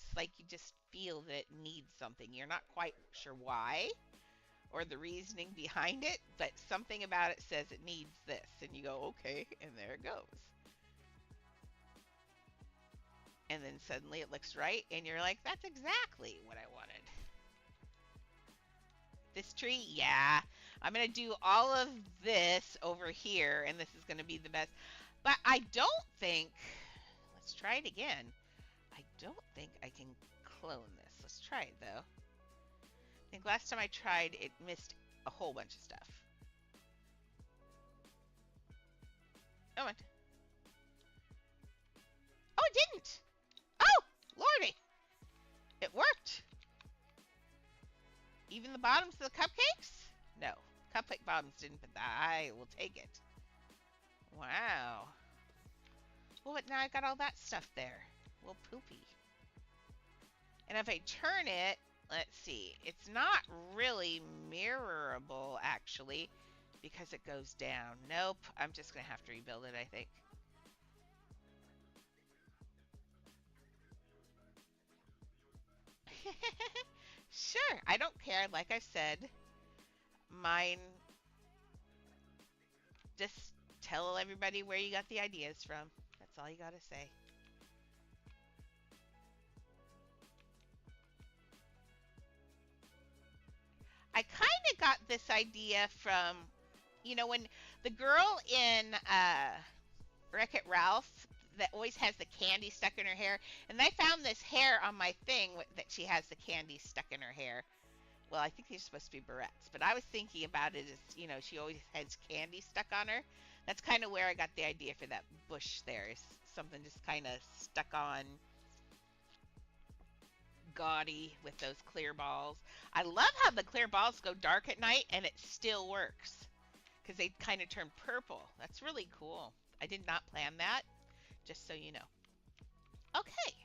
just feel that it needs something. You're not quite sure why or the reasoning behind it, but something about it says it needs this, and you go, okay, and there it goes. And then suddenly it looks right, and you're like, that's exactly what I wanted. This tree, yeah. I'm going to do all of this over here, and this is going to be the best. But I don't think, let's try it again. I don't think I can clone this. Let's try it, though. I think last time I tried, it missed a whole bunch of stuff. Oh, it, oh, it didn't. Oh, lordy. It worked. Even the bottoms of the cupcakes? No. Cupcake bottoms didn't, but I will take it. Wow. Well, but now I got all that stuff there. Well, poopy. And if I turn it, let's see. It's not really mirrorable, actually, because it goes down. Nope. I'm just going to have to rebuild it, I think. Sure. I don't care. Like I said, mine, just tell everybody where you got the ideas from. That's all you got to say. I kind of got this idea from, when the girl in Wreck-It Ralph that always has the candy stuck in her hair, and I found this hair on my thing that she has the candy stuck in her hair. Well, I think these are supposed to be barrettes, but I was thinking about it as, she always has candy stuck on her. That's kind of where I got the idea for that bush there, is something just kind of stuck on, gaudy with those clear balls. I love how the clear balls go dark at night and it still works because they kind of turn purple. That's really cool. I did not plan that, just so you know. Okay,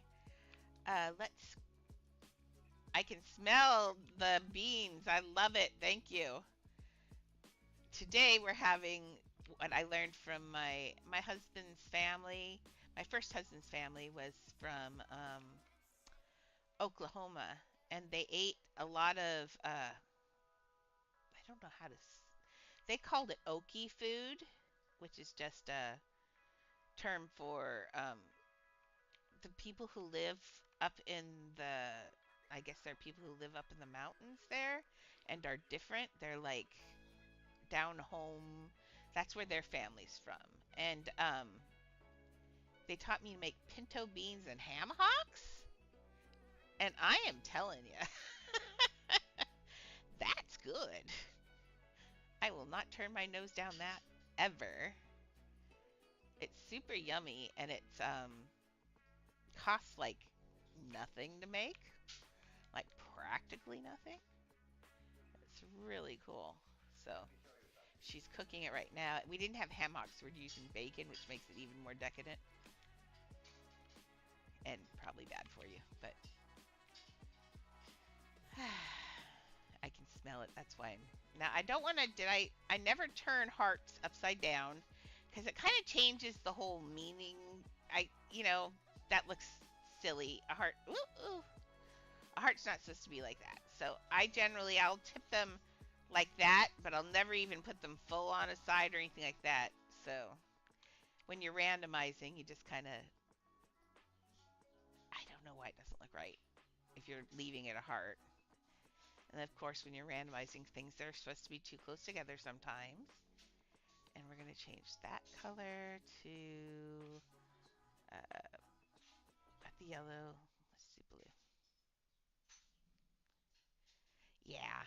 let's. I can smell the beans. I love it. Thank you. Today we're having what I learned from my husband's family. My first husband's family was from Oklahoma, and they ate a lot of I don't know how to. They called it Okie food, which is just a term for the people who live up in the. I guess they're people who live up in the mountains there, and are different. They're like down home. That's where their family's from, and they taught me to make pinto beans and ham hocks. And I am telling you, that's good. I will not turn my nose down that ever. It's super yummy, and it's costs like nothing to make, like practically nothing. It's really cool. So she's cooking it right now. We didn't have ham hocks. We're using bacon, which makes it even more decadent and probably bad for you. But I can smell it. That's why I'm now. I don't want to. I never turn hearts upside down because it kind of changes the whole meaning. That looks silly. A heart. Ooh, ooh. A heart's not supposed to be like that. So I'll tip them like that, but I'll never even put them full on a side or anything like that. So when you're randomizing, you just kind of, I don't know why it doesn't look right. If if you're leaving it a heart. And of course, when you're randomizing things, they're supposed to be too close together sometimes. And we're going to change that color to got the yellow. Let's see, blue. Yeah.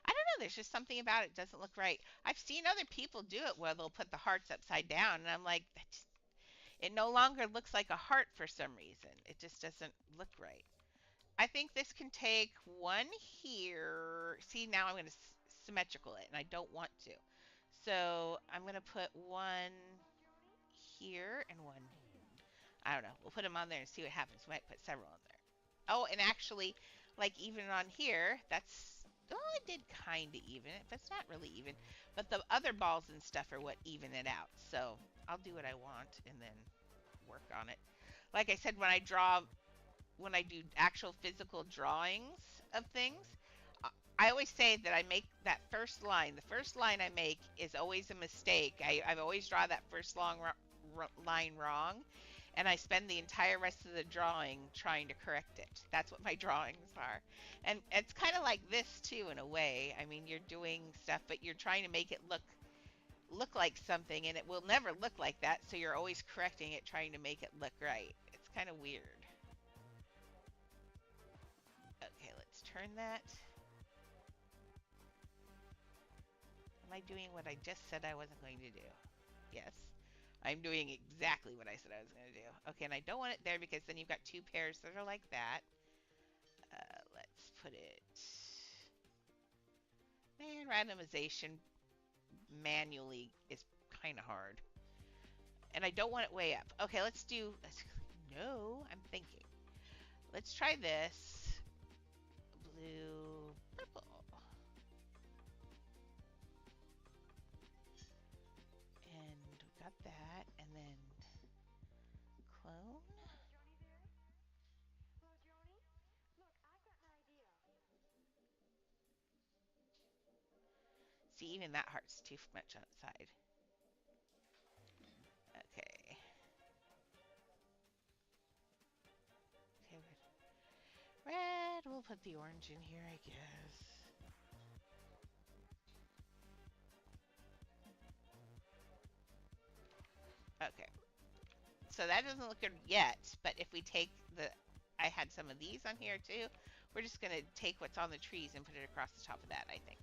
I don't know. There's just something about it doesn't look right. I've seen other people do it where they'll put the hearts upside down, and I'm like, it no longer looks like a heart for some reason. It just doesn't look right. I think this can take one here. See, now I'm going to symmetrical it, and I don't want to. So I'm going to put one here and one. I don't know. We'll put them on there and see what happens. We might put several on there. Oh, and actually, like even on here, that's well, it did kind of even it, but it's not really even. But the other balls and stuff are what even it out. So I'll do what I want and then work on it. Like I said, when I do actual physical drawings of things, I always say that I make that first line. The first line I make is always a mistake. I've always draw that first line wrong, and I spend the entire rest of the drawing trying to correct it. That's what my drawings are. And it's kind of like this too in a way. I mean, you're doing stuff, but you're trying to make it look like something, and it will never look like that, so you're always correcting it, trying to make it look right. It's kind of weird. Okay, let's turn that. Am I doing what I just said I wasn't going to do? Yes. I'm doing exactly what I said I was going to do. Okay, and I don't want it there because then you've got two pairs that are like that. Let's put it... Man, randomization manually is kind of hard. And I don't want it way up. Okay, let's do... No, I'm thinking. Let's try this. Blue, purple. And we got that. And then clone. See, even that heart's too much outside. Okay. Okay, red. We'll put the orange in here, I guess. Okay. So that doesn't look good yet, but if we take the... I had some of these on here too. We're just going to take what's on the trees and put it across the top of that, I think.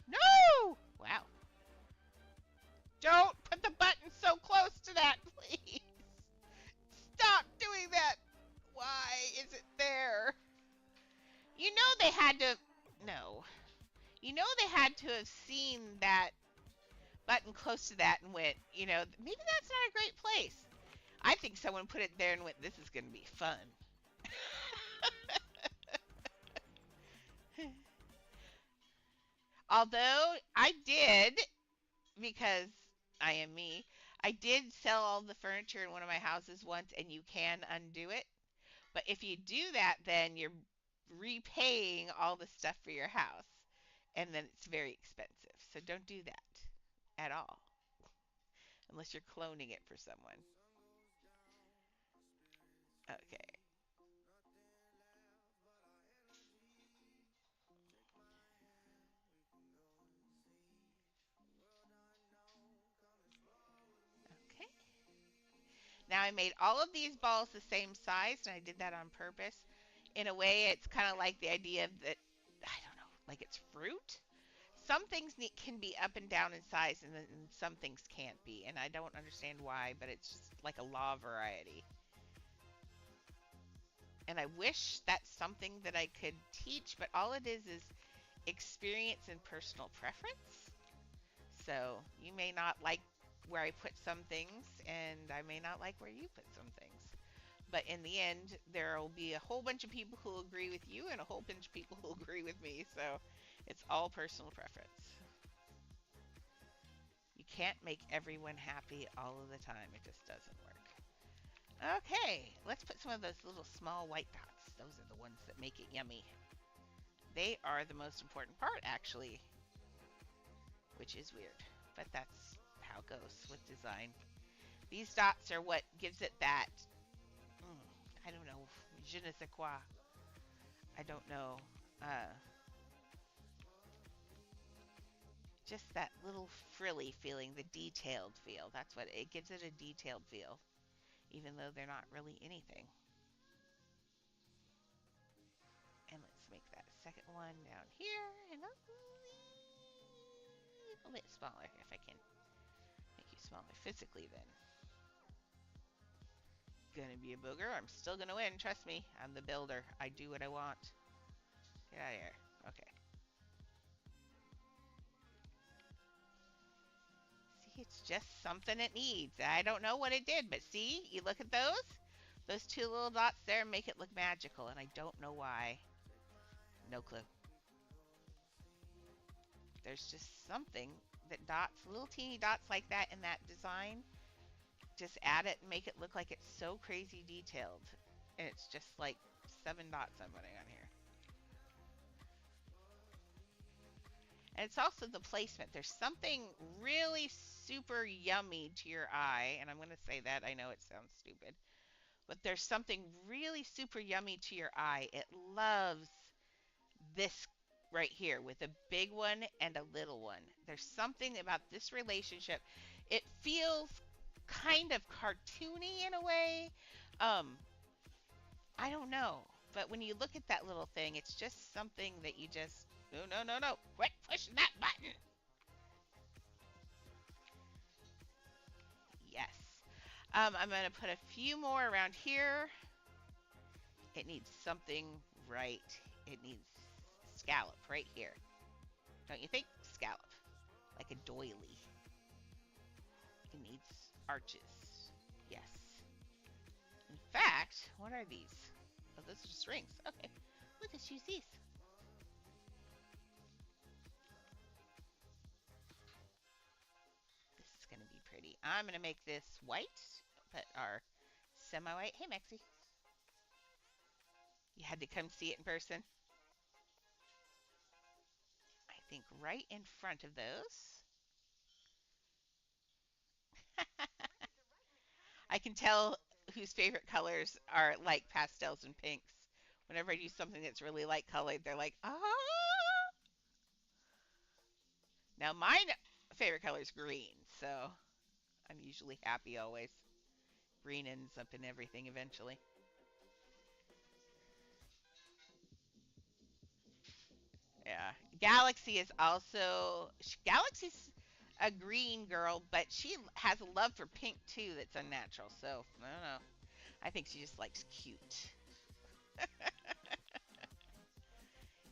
No! Wow. Don't put the button so close to that, please. Stop doing that. Why is it there? You know they had to... No. You know they had to have seen that button close to that and went, maybe that's not a great place. I think someone put it there and went, this is going to be fun. Although I did, because I am me, I did sell all the furniture in one of my houses once, and you can undo it. But if you do that, then you're repaying all the stuff for your house, and then it's very expensive. So don't do that at all, unless you're cloning it for someone. Okay. Okay. Now I made all of these balls the same size, and I did that on purpose. In a way, it's kind of like the idea that, I don't know, like it's fruit. Some things can be up and down in size, and then some things can't be. And I don't understand why, but it's just like a law of variety. And I wish that's something that I could teach, but all it is experience and personal preference. So you may not like where I put some things, and I may not like where you put some things. But in the end, there will be a whole bunch of people who will agree with you and a whole bunch of people who will agree with me. So it's all personal preference. You can't make everyone happy all of the time. It just doesn't work. Okay, let's put some of those little small white dots. Those are the ones that make it yummy. They are the most important part, actually, which is weird, but that's how it goes with design. These dots are what gives it that I don't know. Je ne sais quoi. I don't know. Uh, just that little frilly feeling, the detailed feel. That's what it gives it, a detailed feel, even though they're not really anything. And let's make that second one down here and a little bit smaller if I can make you smaller physically then. Gonna be a booger. I'm still gonna win. Trust me. I'm the builder. I do what I want. Get out of here. Okay. See, it's just something it needs. I don't know what it did, but see, you look at those? Those two little dots there make it look magical, and I don't know why. No clue. There's just something that dots, little teeny dots like that in that design, just add it and make it look like it's so crazy detailed. And it's just like 7 dots I'm putting on here. And it's also the placement. There's something really super yummy to your eye, and I'm going to say that. I know it sounds stupid, but there's something really super yummy to your eye. It loves this right here with a big one and a little one. There's something about this relationship. It feels kind of cartoony in a way. Um, I don't know. But when you look at that little thing, it's just something that you just, no, no, no, no. Quit pushing that button. Yes. I'm going to put a few more around here. It needs something right. It needs scallop right here. Don't you think? Scallop. Like a doily. It needs arches. Yes. In fact, what are these? Oh, those are just rings. Okay. Let's just use these. This is going to be pretty. I'm going to make this white, but our semi-white. Hey, Maxie. You had to come see it in person? I think right in front of those. I can tell whose favorite colors are like pastels and pinks. Whenever I do something that's really light colored, they're like, ah. Now, my favorite color is green, so I'm usually happy always. Green ends up in everything eventually. Yeah. Galaxy is also. Galaxy's a green girl, but she has a love for pink too that's unnatural. So, I don't know. I think she just likes cute.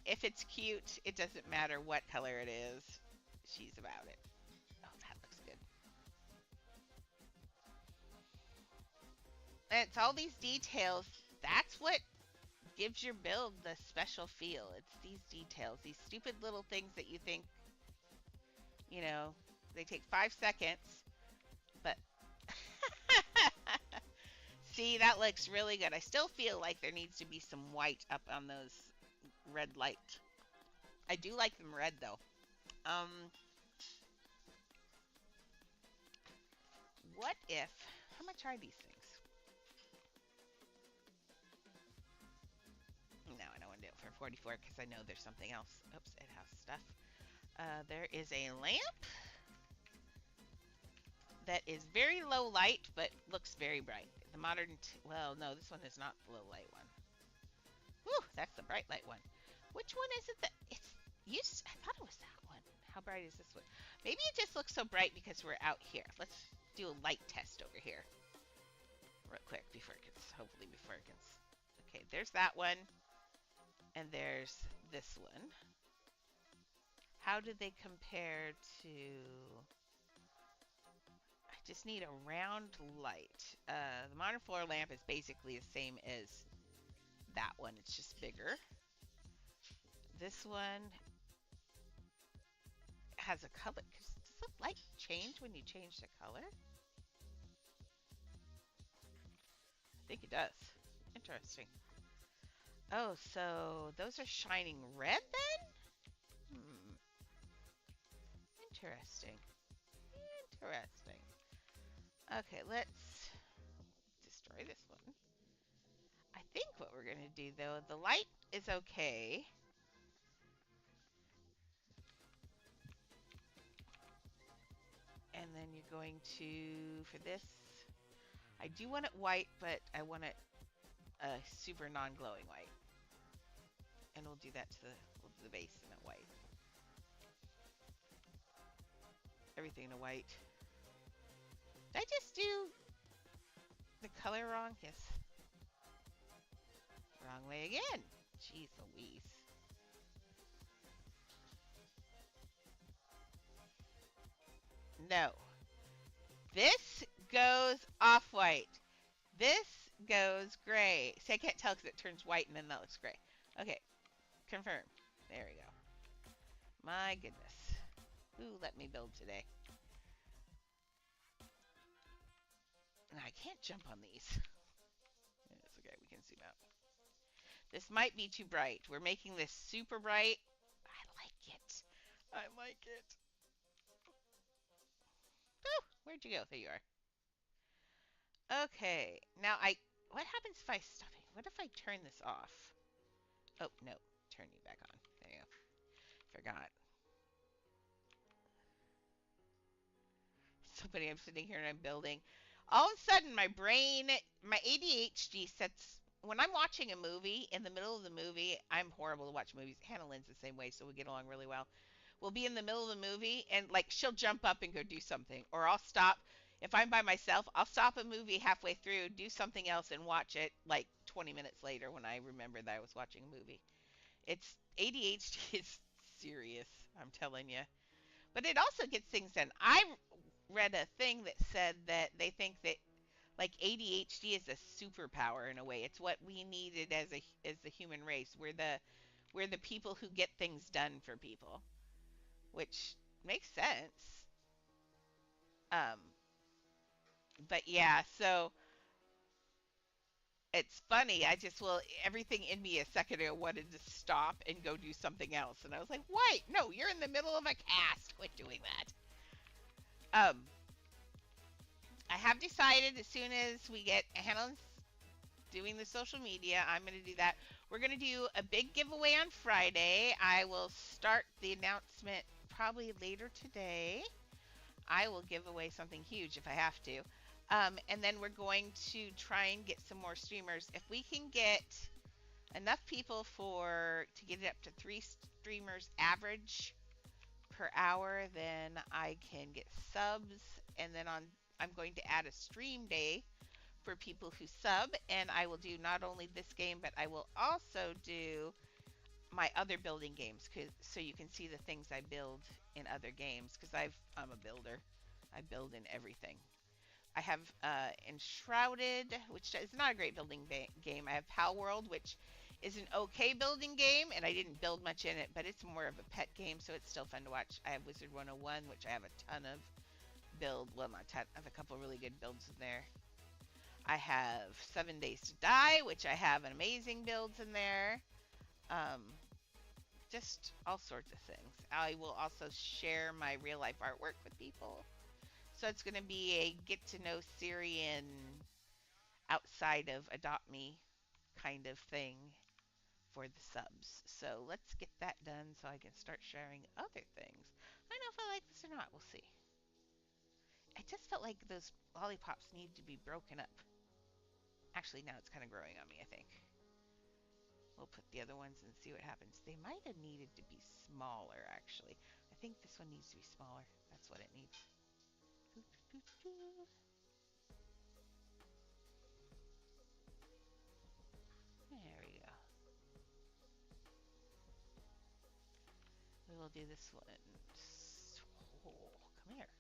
If it's cute, it doesn't matter what color it is. She's about it. Oh, that looks good. And it's all these details. That's what gives your build the special feel. It's these details, these stupid little things that you think, you know, they take 5 seconds, but see, that looks really good. I still feel like there needs to be some white up on those red light. I do like them red though. Um, what if, how much are these things? No, I don't want to do it for 44 because I know there's something else. Oops, it has stuff. There is a lamp that is very low light but looks very bright. The modern, well, no, this one is not the low light one. Whew, that's the bright light one. Which one is it that it's used? I thought it was that one. How bright is this one? Maybe it just looks so bright because we're out here. Let's do a light test over here real quick before it gets, hopefully before it gets, okay, there's that one. And there's this one. How do they compare to... I just need a round light. The modern floor lamp is basically the same as that one. It's just bigger. This one has a color. Does the light change when you change the color? I think it does. Interesting. Oh, so those are shining red then? Hmm. Interesting. Interesting. Okay, let's destroy this one. think what we're going to do, though, the light is okay. And then you're going to, for this, I do want it white, but I want it a super non-glowing white. And we'll do that to we'll do the base in a white. Everything in a white. Did I just do the color wrong? Yes. Wrong way again. Jeez Louise. No. This goes off-white. This goes gray. See, I can't tell because it turns white and then that looks gray. Okay. Confirm. There we go. My goodness. Ooh, let me build today. And I can't jump on these. It's okay. We can zoom out. This might be too bright. We're making this super bright. I like it. I like it. Oh, where'd you go? There you are. Okay. Now what happens if I stop it? What if I turn this off? Oh, no. Turn you back on. There you go. Forgot. So funny. I'm sitting here and I'm building. All of a sudden, my brain, my ADHD sets. When I'm watching a movie, in the middle of the movie, I'm horrible to watch movies. Hannah Lynn's the same way, so we get along really well. We'll be in the middle of the movie, and like she'll jump up and go do something, or I'll stop. If I'm by myself, I'll stop a movie halfway through, do something else, and watch it like 20 minutes later when I remember that I was watching a movie. It's ADHD is serious, I'm telling you. But it also gets things done. I read a thing that said that they think that like ADHD is a superpower in a way. It's what we needed as the human race. We're the people who get things done for people, which makes sense. Um, but yeah, so it's funny. I just will everything in me a second ago wanted to stop and go do something else, and I was like, "Wait, no, you're in the middle of a cast. Quit doing that." I have decided as soon as we get Hannah's doing the social media, I'm going to do that. We're going to do a big giveaway on Friday. I will start the announcement probably later today. I will give away something huge if I have to. And then we're going to try and get some more streamers. If we can get enough people to get it up to 3 streamers average per hour, then I can get subs. And then I'm going to add a stream day for people who sub, and I will do not only this game, but I will also do my other building games, so you can see the things I build in other games, because I'm a builder. I build in everything. I have Enshrouded, which is not a great building game. I have Pal World, which is an okay building game, and I didn't build much in it, but it's more of a pet game, so it's still fun to watch. I have Wizard 101, which I have a ton of not ton, I have a couple really good builds in there. I have 7 Days to Die, which I have an amazing builds in there. Just all sorts of things. I will also share my real life artwork with people. So it's going to be a get to know Syrian outside of Adopt Me kind of thing for the subs. So let's get that done so I can start sharing other things. I don't know if I like this or not. We'll see. I just felt like those lollipops need to be broken up. Actually, now it's kind of growing on me, I think. We'll put the other ones and see what happens. They might have needed to be smaller, actually. I think this one needs to be smaller. That's what it needs. There we go. We will do this one. Oh, come here.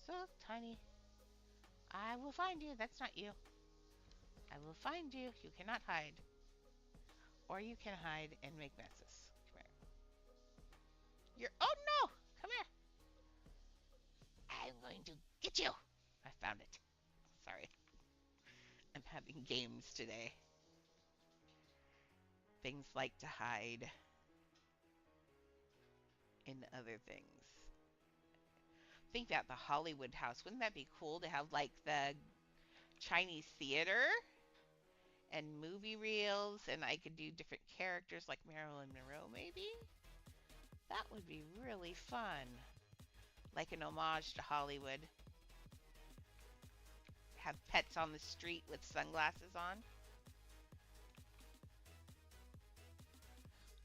So tiny. I will find you. That's not you. I will find you. You cannot hide. Or you can hide and make messes. Come here. Oh no! Come here. I'm going to get you. I found it. Sorry. I'm having games today. Things like to hide in other things. Think about the Hollywood house. Wouldn't that be cool to have like the Chinese theater and movie reels, and I could do different characters like Marilyn Monroe, maybe? That would be really fun. Like an homage to Hollywood. Have pets on the street with sunglasses on.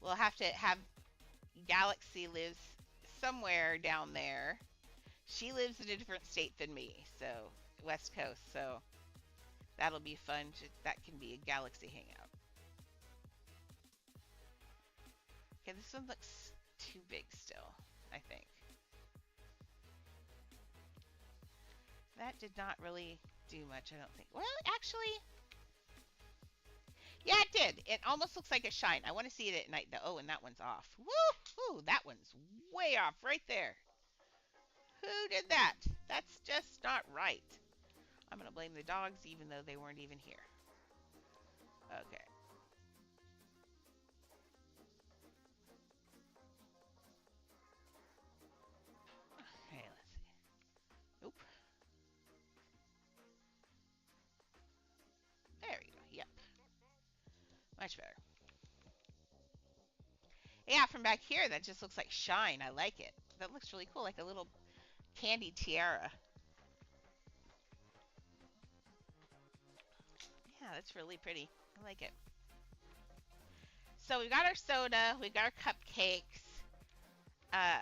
We'll have to have Galaxy lives somewhere down there. She lives in a different state than me, so West Coast, so that'll be fun. That can be a Galaxy hangout. Okay, this one looks too big still, I think. That did not really do much, I don't think. Well, actually, yeah, it did. It almost looks like a shine. I want to see it at night, though. Oh, and that one's off. Woo! Ooh, that one's way off right there. Who did that? That's just not right. I'm going to blame the dogs, even though they weren't even here. Okay. Okay, let's see. Oop. There we go. Yep. Much better. Yeah, from back here, that just looks like shine. I like it. That looks really cool, like a little candy tiara. Yeah, that's really pretty. I like it. So we got our soda. We got our cupcakes. Uh,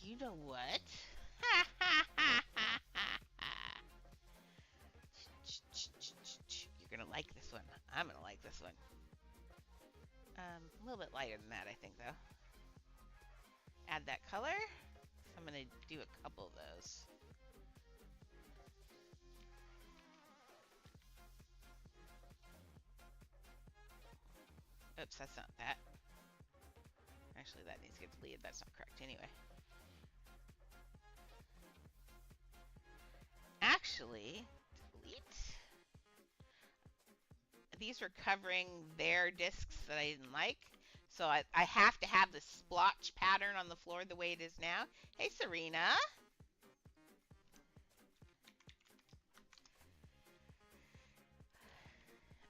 you know what? You're gonna like this one. I'm gonna like this one. A little bit lighter than that, I think, though. Add that color. I'm gonna do a couple of those. Oops, that's not that. Actually, that needs to get deleted. That's not correct anyway. Actually, delete. These were covering their discs that I didn't like. So I have to have the splotch pattern on the floor the way it is now. Hey, Serena.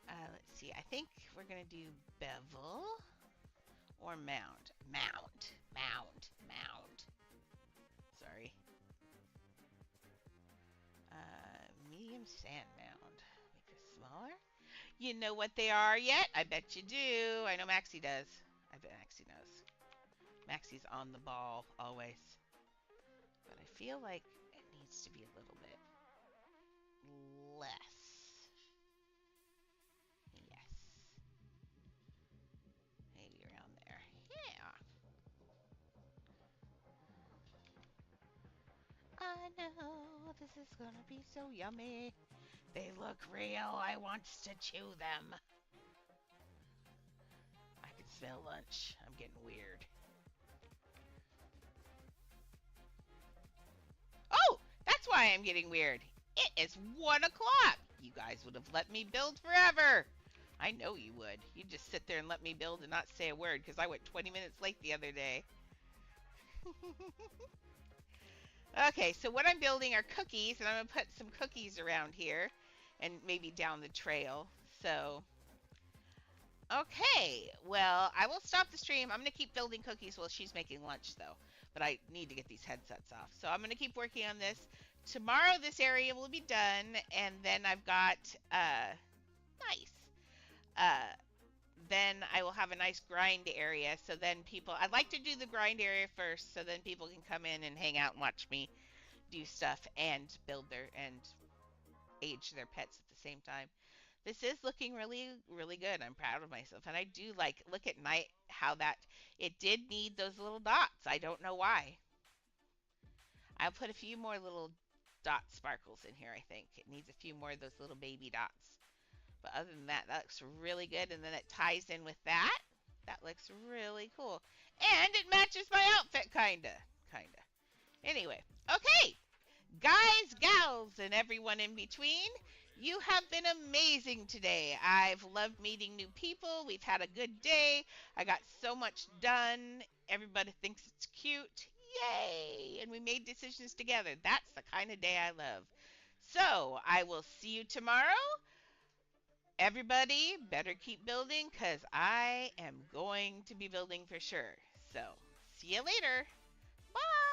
Let's see. I think we're going to do bevel or mound. Mound. Sorry. Medium sand mound. Make this smaller. You know what they are yet? I bet you do. I know Maxie does. I bet Maxie knows. Maxie's on the ball always. But I feel like it needs to be a little bit less. Yes. Maybe around there. Yeah. I know this is gonna be so yummy. They look real. I wants to chew them. I can smell lunch. I'm getting weird. Oh, that's why I'm getting weird. It is 1 o'clock. You guys would have let me build forever. I know you would. You'd just sit there and let me build and not say a word because I went 20 minutes late the other day. Okay, so what I'm building are cookies, and I'm going to put some cookies around here and maybe down the trail. So, okay, well, I will stop the stream. I'm going to keep building cookies while she's making lunch, though. But I need to get these headsets off. So I'm going to keep working on this. Tomorrow, this area will be done, and then I've got, nice. Then I will have a nice grind area. So then people, I'd like to do the grind area first, so then people can come in and hang out and watch me do stuff and build and age their pets at the same time. This is looking really, really good. I'm proud of myself. And I do like, look at night how that, it did need those little dots. I don't know why. I'll put a few more little dot sparkles in here, I think. It needs a few more of those little baby dots. But other than that, that looks really good. And then it ties in with that. That looks really cool. And it matches my outfit, kinda. Anyway, okay. Guys, gals, and everyone in between, you have been amazing today. I've loved meeting new people. We've had a good day. I got so much done. Everybody thinks it's cute. Yay! And we made decisions together. That's the kind of day I love. So, I will see you tomorrow. Everybody better keep building because I am going to be building for sure. So, see you later. Bye.